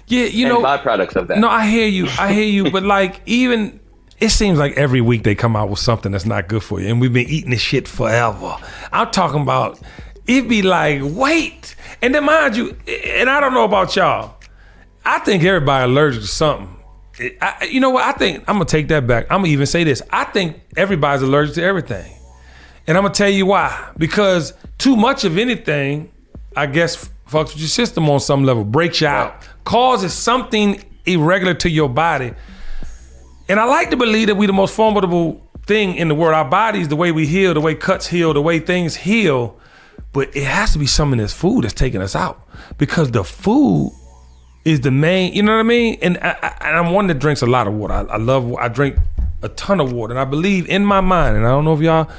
Yeah, you know, byproducts of that. No, I hear you, but like even it seems like every week they come out with something that's not good for you, and we've been eating this shit forever. I'm talking about it be like, wait, and then mind you, and I don't know about y'all, I think everybody allergic to something. You know what? I think I'm gonna take that back. I'm gonna even say this. I think everybody's allergic to everything, and I'm gonna tell you why. Because too much of anything, I guess, fucks with your system on some level, breaks you out, causes something irregular to your body. And I like to believe that we're the most formidable thing in the world. Our bodies, the way we heal, the way cuts heal, the way things heal. But it has to be some of this food that's taking us out. Because the food is the main, you know what I mean? And I'm one that drinks a lot of water. I drink a ton of water. And I believe in my mind, and I don't know if y'all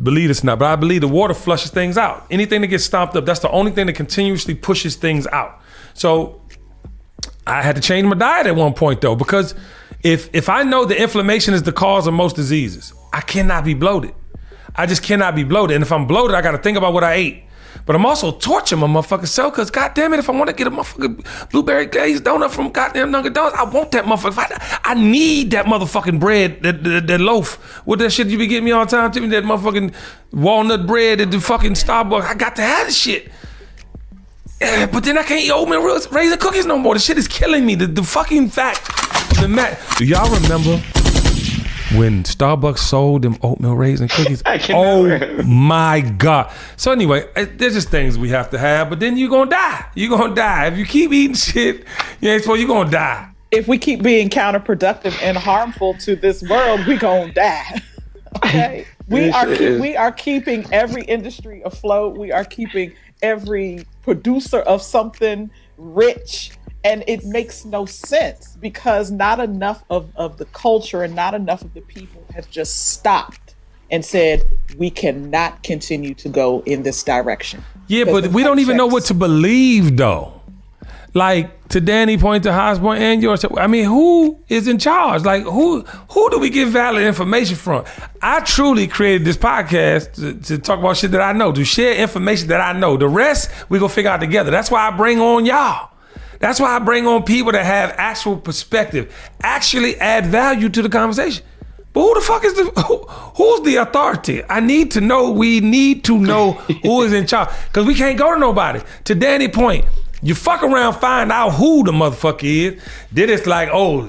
believe this or not, but I believe the water flushes things out. Anything that gets stomped up, that's the only thing that continuously pushes things out. So I had to change my diet at one point though, because if I know that inflammation is the cause of most diseases, I cannot be bloated. I just cannot be bloated. And if I'm bloated, I got to think about what I ate. But I'm also torturing my motherfucking self because goddamn it, if I want to get a motherfucking blueberry glazed donut from goddamn Dunkin' Donuts, I want that motherfucker. I need that motherfucking bread, that loaf. What that shit you be getting me all the time, Timmy? That motherfucking walnut bread at the fucking Starbucks. I got to have this shit. Yeah, but then I can't eat oatmeal raisin cookies no more. The shit is killing me. The fucking fact. Do y'all remember when Starbucks sold them oatmeal raisin cookies? Oh my God. So anyway, there's just things we have to have, but then you're gonna die. You're gonna die. If you keep eating shit, you're gonna die. If we keep being counterproductive and harmful to this world, we gonna die. Okay? We are keeping every industry afloat. We are keeping every producer of something rich. And it makes no sense because not enough of the culture and not enough of the people have just stopped and said, we cannot continue to go in this direction. Yeah, but we don't even know what to believe though. Like to Danny point, to Haas point, and yours. I mean, who is in charge? Like who do we get valid information from? I truly created this podcast to talk about shit that I know, to share information that I know. The rest we gonna figure out together. That's why I bring on y'all. That's why I bring on people that have actual perspective, actually add value to the conversation. But who the fuck is who's the authority? I need to know, we need to know who is in charge. Because we can't go to nobody. To Danny point, you fuck around, find out who the motherfucker is. Then it's like, oh,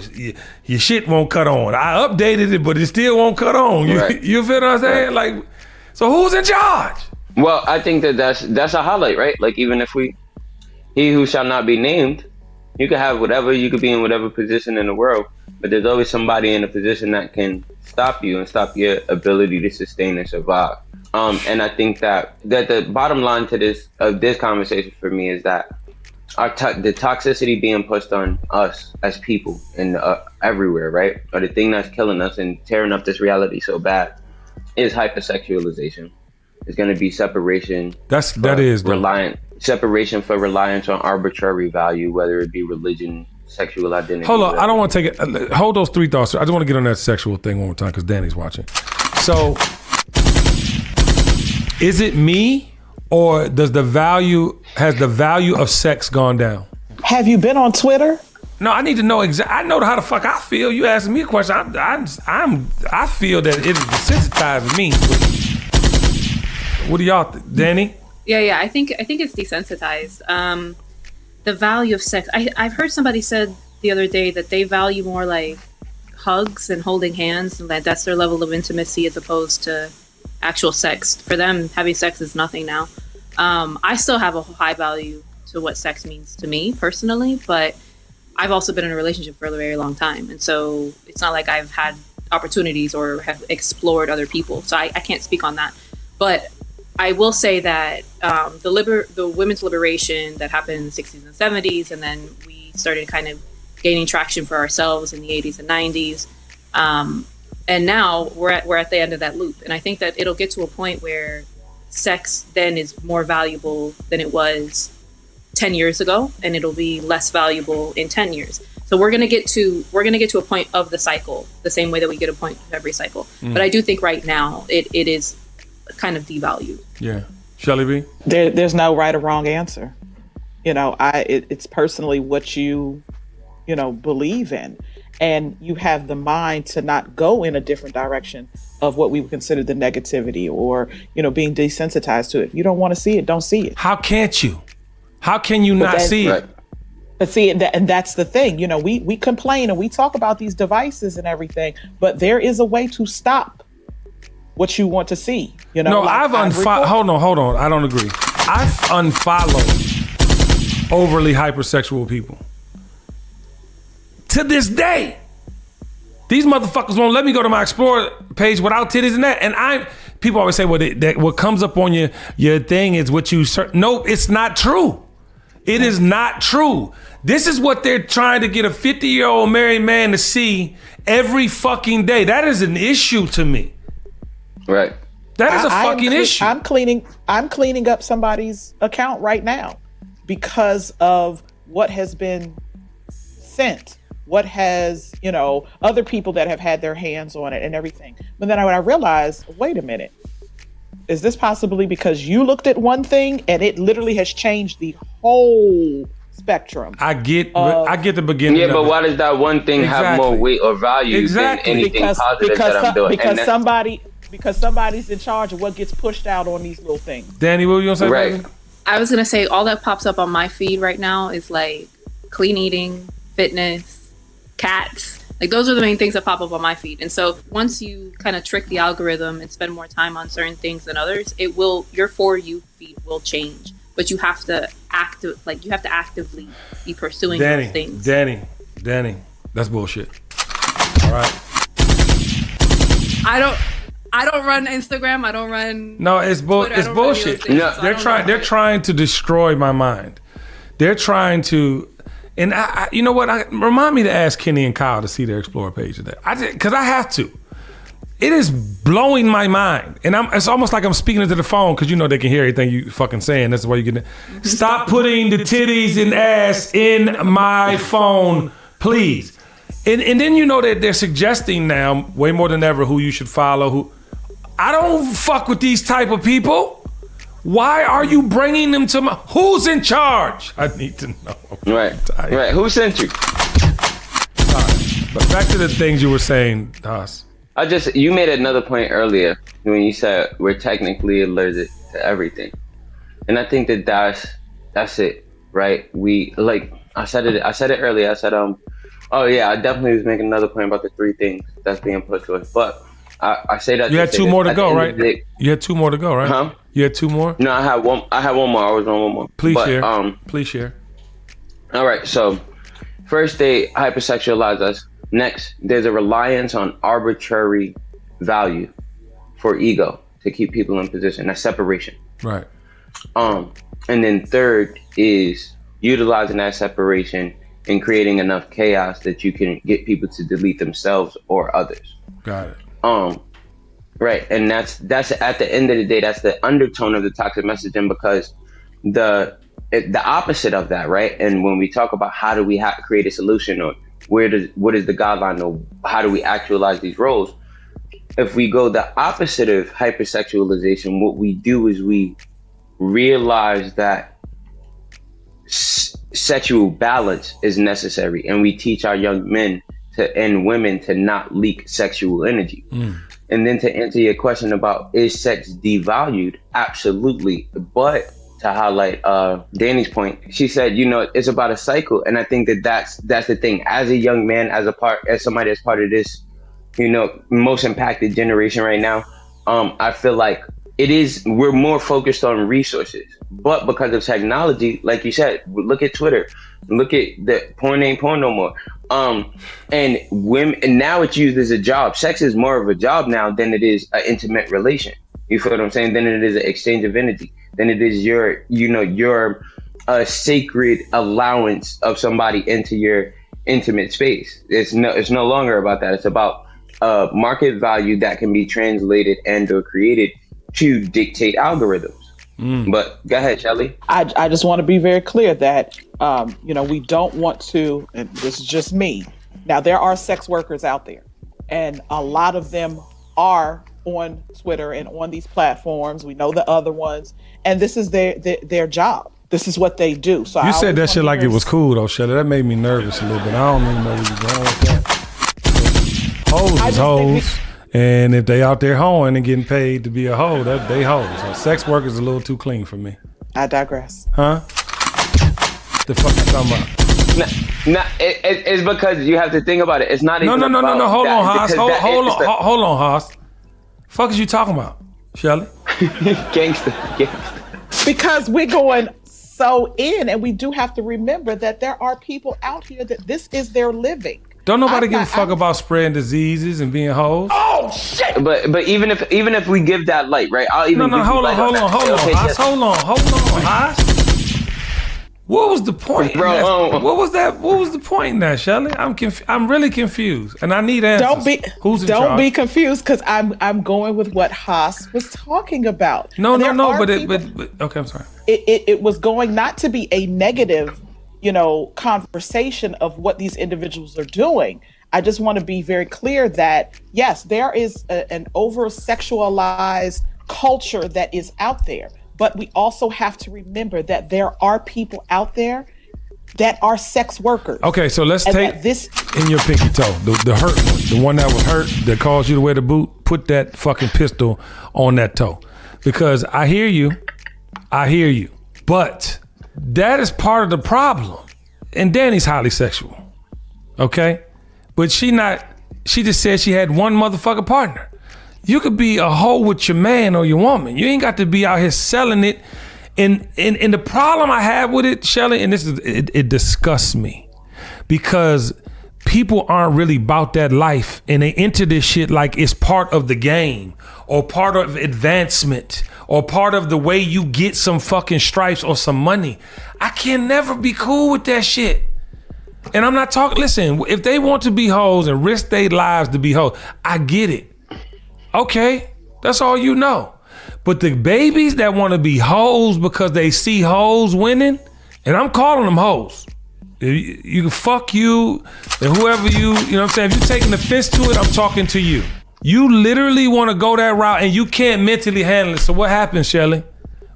your shit won't cut on. I updated it, but it still won't cut on. You feel what I'm saying? Right. Like, so who's in charge? Well, I think that's a highlight, right? Like even if he who shall not be named, you could have whatever, you could be in whatever position in the world, but there's always somebody in a position that can stop you and stop your ability to sustain and survive. And I think that the bottom line to this conversation for me is that the toxicity being pushed on us as people and everywhere, right? Or the thing that's killing us and tearing up this reality so bad is hypersexualization. It's going to be separation. That is reliant. Separation for reliance on arbitrary value, whether it be religion, sexual identity. Hold on, I don't want to take it. Hold those three thoughts. I just want to get on that sexual thing one more time because Danny's watching. So, is it me, or has the value of sex gone down? Have you been on Twitter? No, I need to know exactly. I know how the fuck I feel. You asking me a question. I feel that it desensitizes me. What do y'all think, Danny? Yeah. I think it's desensitized. The value of sex. I've heard somebody said the other day that they value more like hugs and holding hands, and that's their level of intimacy as opposed to actual sex. For them, having sex is nothing now. I still have a high value to what sex means to me personally, but I've also been in a relationship for a very long time, and so it's not like I've had opportunities or have explored other people. So I can't speak on that, but I will say that the women's liberation that happened in the 60s and 70s, and then we started kind of gaining traction for ourselves in the 80s and 90s. And now we're at the end of that loop. And I think that it'll get to a point where sex then is more valuable than it was 10 years ago, and it'll be less valuable in 10 years. So we're gonna get to a point of the cycle, the same way that we get a point of every cycle. But I do think right now it is kind of devalued. Yeah. Shelly B? There's no right or wrong answer. It's personally what you believe in. And you have the mind to not go in a different direction of what we would consider the negativity or, being desensitized to it. If you don't want to see it, don't see it. How can't you? How can you not see it? But see, and that's the thing. We complain and we talk about these devices and everything, but there is a way to stop what you want to see. No, I've unfollowed. Hold on. I don't agree. I've unfollowed overly hypersexual people. To this day, these motherfuckers won't let me go to my Explorer page without titties and that. And people always say, well, that what comes up on your thing is what you search. No, it's not true. It is not true. This is what they're trying to get a 50-year-old married man to see every fucking day. That is an issue to me. Right. That is a fucking issue. I'm cleaning up somebody's account right now because of what has been sent, what has, other people that have had their hands on it and everything. But then when I realized, wait a minute, is this possibly because you looked at one thing and it literally has changed the whole spectrum? I get the beginning. Yeah, but why does that one thing have more weight or value than anything positive that I'm doing? Because somebody's in charge of what gets pushed out on these little things. Danny, what were you gonna say? Right. Baby? I was gonna say all that pops up on my feed right now is like clean eating, fitness, cats. Like those are the main things that pop up on my feed. And so once you kind of trick the algorithm and spend more time on certain things than others, your For You feed will change. But you have to actively be pursuing those things. Danny, that's bullshit. All right. I don't run Instagram. I don't run. No, it's Twitter, it's bullshit. Yeah. They're trying to destroy my mind. They're trying to, and I you know what? Remind me to ask Kenny and Kyle to see their Explorer page today. Because I have to. It is blowing my mind, and it's almost like I'm speaking into the phone because they can hear everything you fucking saying. That's why you get it. Stop putting the titties and ass in my phone, please. And then that they're suggesting now way more than ever who you should follow. I don't fuck with these type of people. Why are you bringing them to my? Who's in charge? I need to know. Right. Who sent you? Sorry, but back to the things you were saying, Haas. You made another point earlier when you said we're technically allergic to everything, and I think that's it, right? I said it earlier. I said oh yeah, I definitely was making another point about the 3 things that's being pushed to us, but I say that you had 2 more to go, right? You had 2 more to go, right? Huh? You had 2 more? No, I had one more. I was on one more. Please share. Please share. All right. So first they hypersexualize us. Next, there's a reliance on arbitrary value for ego to keep people in position. That's separation. Right. And then third is utilizing that separation and creating enough chaos that you can get people to delete themselves or others. Got it. Right. And that's at the end of the day, that's the undertone of the toxic messaging, because the opposite of that, right? And when we talk about how do we create a solution, or what is the guideline, or how do we actualize these roles? If we go the opposite of hypersexualization, what we do is we realize that sexual balance is necessary, and we teach our young men and women to not leak sexual energy. And then to answer your question about is sex devalued? Absolutely. But to highlight Danny's point, she said, it's about a cycle. And I think that's the thing. As a young man, as somebody that's part of this, most impacted generation right now, I feel like we're more focused on resources. But because of technology, like you said, look at Twitter, look at the porn ain't porn no more. And women, and now it's used as a job. Sex is more of a job now than it is an intimate relation. You feel what I'm saying? Than it is an exchange of energy. Than it is your sacred allowance of somebody into your intimate space. It's no longer about that. It's about market value that can be translated and or created to dictate algorithms. But go ahead, Shelly. I just want to be very clear that, we don't want to, and this is just me. Now, there are sex workers out there, and a lot of them are on Twitter and on these platforms. We know the other ones, and this is their job. This is what they do. So you said that shit like it was cool, though, Shelly. That made me nervous a little bit. I don't even know where you're going with that. Hoes is hoes. And if they out there hoeing and getting paid to be a hoe, they hoes. So sex work is a little too clean for me. I digress. Huh? The fuck you talking about? It's because you have to think about it. It's not even No. Hold on, Haas. Hold on, Haas. Fuck is you talking about, Shelly? Gangster. Because we're going so in, and we do have to remember that there are people out here that this is their living. Don't nobody give a fuck about spreading diseases and being hoes. Oh shit! But even if we give that light, right? I'll even hold on, Haas. What was the point? Bro, what was that? What was the point in that, Shelly? I'm really confused, and I need answers. Don't be confused, because I'm going with what Haas was talking about. No, but okay, I'm sorry. It was going not to be a negative, conversation of what these individuals are doing. I just want to be very clear that yes, there is an over-sexualized culture that is out there. But we also have to remember that there are people out there that are sex workers. Okay, so let's take this in your pinky toe, the hurt one, the one that was hurt that caused you to wear the boot. Put that fucking pistol on that toe, because I hear you, but that is part of the problem. And Danny's highly sexual, okay, but she just said she had one motherfucking partner. You could be a hoe with your man or your woman. You ain't got to be out here selling it. And the problem I have with it, Shelly, and it disgusts me, because people aren't really about that life, and they enter this shit like it's part of the game or part of advancement or part of the way you get some fucking stripes or some money. I can never be cool with that shit. And I'm not talking, listen, if they want to be hoes and risk their lives to be hoes, I get it. Okay, that's all you know. But the babies that want to be hoes because they see hoes winning, and I'm calling them hoes. You can fuck you and whoever you know what I'm saying? If you're taking offense to it, I'm talking to you. You literally want to go that route and you can't mentally handle it. So what happens, Shelly?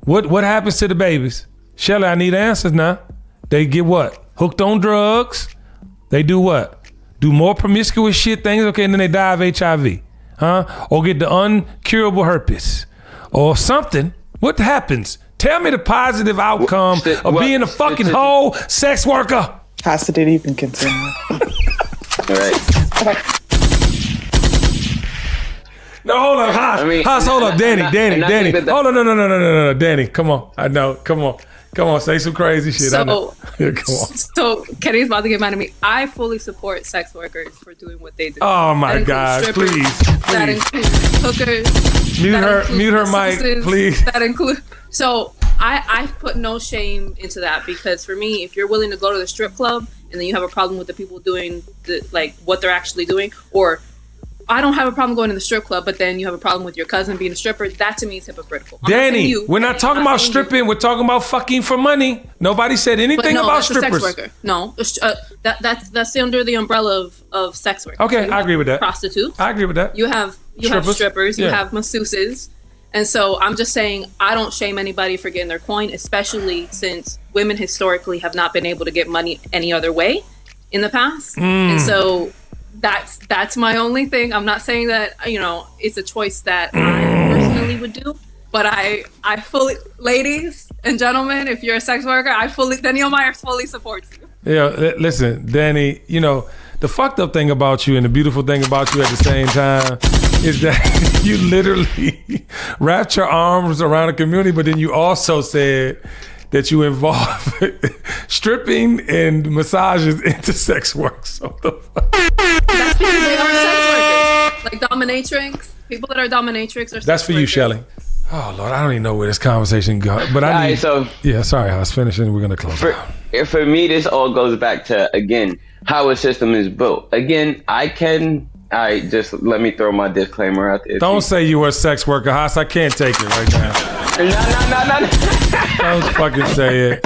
What happens to the babies? Shelly, I need answers now. They get what? Hooked on drugs. They do what? Do more promiscuous shit things, okay, and then they die of HIV. Huh? Or get the uncurable herpes or something. What happens? Tell me the positive outcome of being a fucking whole sex worker. Hasta didn't even continue. All right. No, hold on, Haas, hold up, Danny. Hold on, no, Danny, come on. I know, come on, say some crazy shit. I know. Yeah, come on. So Kenny's about to get mad at me. I fully support sex workers for doing what they do. Oh my God, please. That includes hookers. Mute her mic, please. That includes. So I put no shame into that, because for me, if you're willing to go to the strip club and then you have a problem with the people doing what they're actually doing, or I don't have a problem going to the strip club, but then you have a problem with your cousin being a stripper, that to me is hypocritical. Danny, we're not talking about stripping. We're talking about fucking for money. Nobody said anything about strippers. Sex worker. No, that's under the umbrella of sex work. Okay, I agree with that. Prostitutes. I agree with that. You have strippers. You have masseuses. And so I'm just saying, I don't shame anybody for getting their coin, especially since women historically have not been able to get money any other way in the past. And so that's my only thing. I'm not saying that, it's a choice that I personally would do, but I fully, ladies and gentlemen, if you're a sex worker, Danielle Myers fully supports you. Yeah, listen, Danny, the fucked up thing about you and the beautiful thing about you at the same time is that you literally wrapped your arms around a community, but then you also said that you involve stripping and massages into sex work. So the fuck? That's because they are sex workers. Like dominatrix. People that are dominatrix are sex That's for workers. you, Shelly. Oh, Lord, I don't even know where this conversation goes. But sorry, I was finishing. We're going to close out. For me, this all goes back to, again, how a system is built. Again, just let me throw my disclaimer out there. Don't say you were a sex worker, Haas. I can't take it right now. No. Don't fucking say it.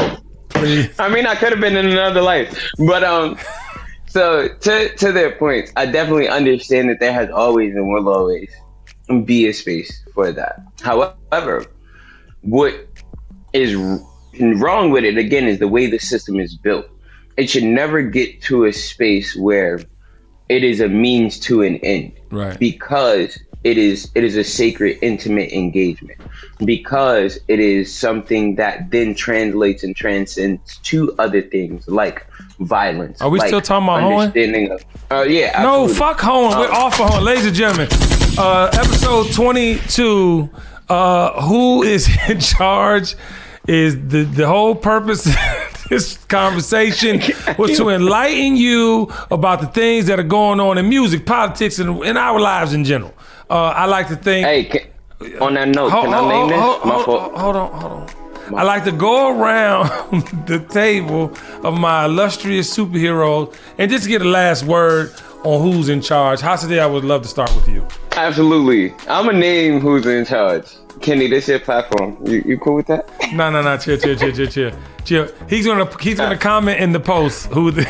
Please. I mean, I could have been in another life. But, so to their points, I definitely understand that there has always and will always be a space for that. However, what is wrong with it, again, is the way the system is built. It should never get to a space where it is a means to an end, right? Because it is a sacred, intimate engagement. Because it is something that then translates and transcends to other things like violence. Are we still talking about hoeing? Yeah. No, absolutely. fuck hoeing. We're off of hoeing, ladies and gentlemen. Episode 22. Who is in charge? Is the whole purpose of this conversation was to enlighten you about the things that are going on in music, politics, and in our lives in general. I like to think. Hey, on that note, can I name this? My fault. Hold on. I like to go around the table of my illustrious superheroes and just get a last word on who's in charge. Hasiday, I would love to start with you. Absolutely. I'm going to name who's in charge. Kenny, this is your platform. You cool with that? No. Chill. He's gonna comment in the post who the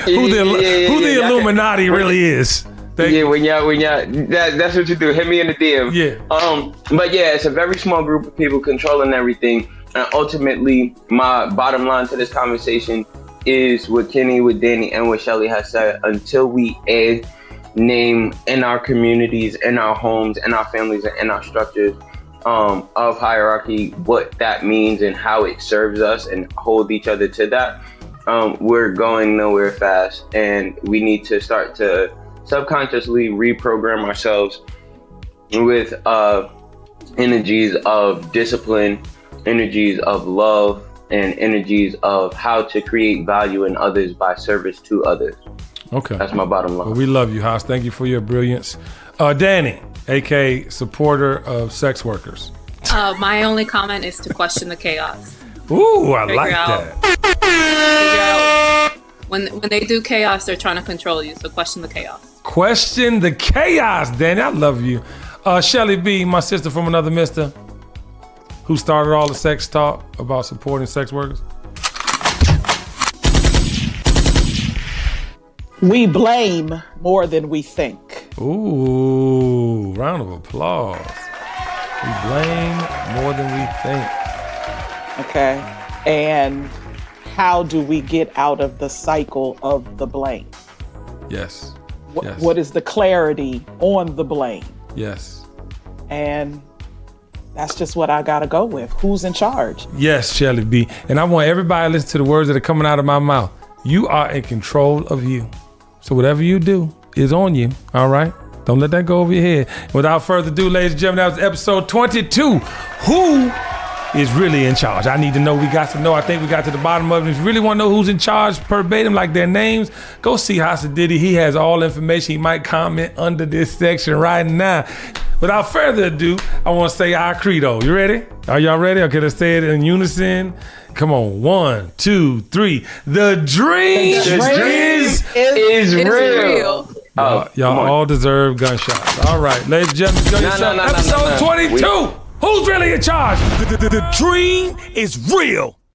Illuminati really is. When y'all, that's what you do. Hit me in the DM. Yeah. But yeah, it's a very small group of people controlling everything. And ultimately, my bottom line to this conversation is what Kenny, what Danny, and what Shelly has said. Until we name in our communities, in our homes, in our families, and in our structures of hierarchy, what that means and how it serves us, and hold each other to that, we're going nowhere fast. And we need to start to subconsciously reprogram ourselves with energies of discipline, energies of love, and energies of how to create value in others by service to others. Okay. That's my bottom line. Well, we love you, Haas. Thank you for your brilliance. Danny, a.k.a. supporter of sex workers. My only comment is to question the chaos. Ooh, I like that. Figure out when they do chaos, they're trying to control you. So question the chaos. Question the chaos, Danny. I love you. Shelly B, my sister from another mister, who started all the sex talk about supporting sex workers. We blame more than we think. Ooh, round of applause. We blame more than we think. Okay. And how do we get out of the cycle of the blame? Yes. What is the clarity on the blame? Yes. And that's just what I gotta go with. Who's in charge? Yes, Shelly B. And I want everybody to listen to the words that are coming out of my mouth. You are in control of you. So whatever you do is on you, all right? Don't let that go over your head. Without further ado, ladies and gentlemen, that was episode 22. Who is really in charge? I need to know. We got to know. I think we got to the bottom of it. If you really want to know who's in charge verbatim, like their names, go see Hasididi. He has all information. He might comment under this section right now. Without further ado, I want to say our credo. You ready? Are y'all ready? Okay, let's say it in unison. Come on. 1, 2, 3. The dream is real. Y'all all deserve gunshots. All right, ladies and gentlemen, enjoy yourself. Episode 22. Who's really in charge? The dream is real.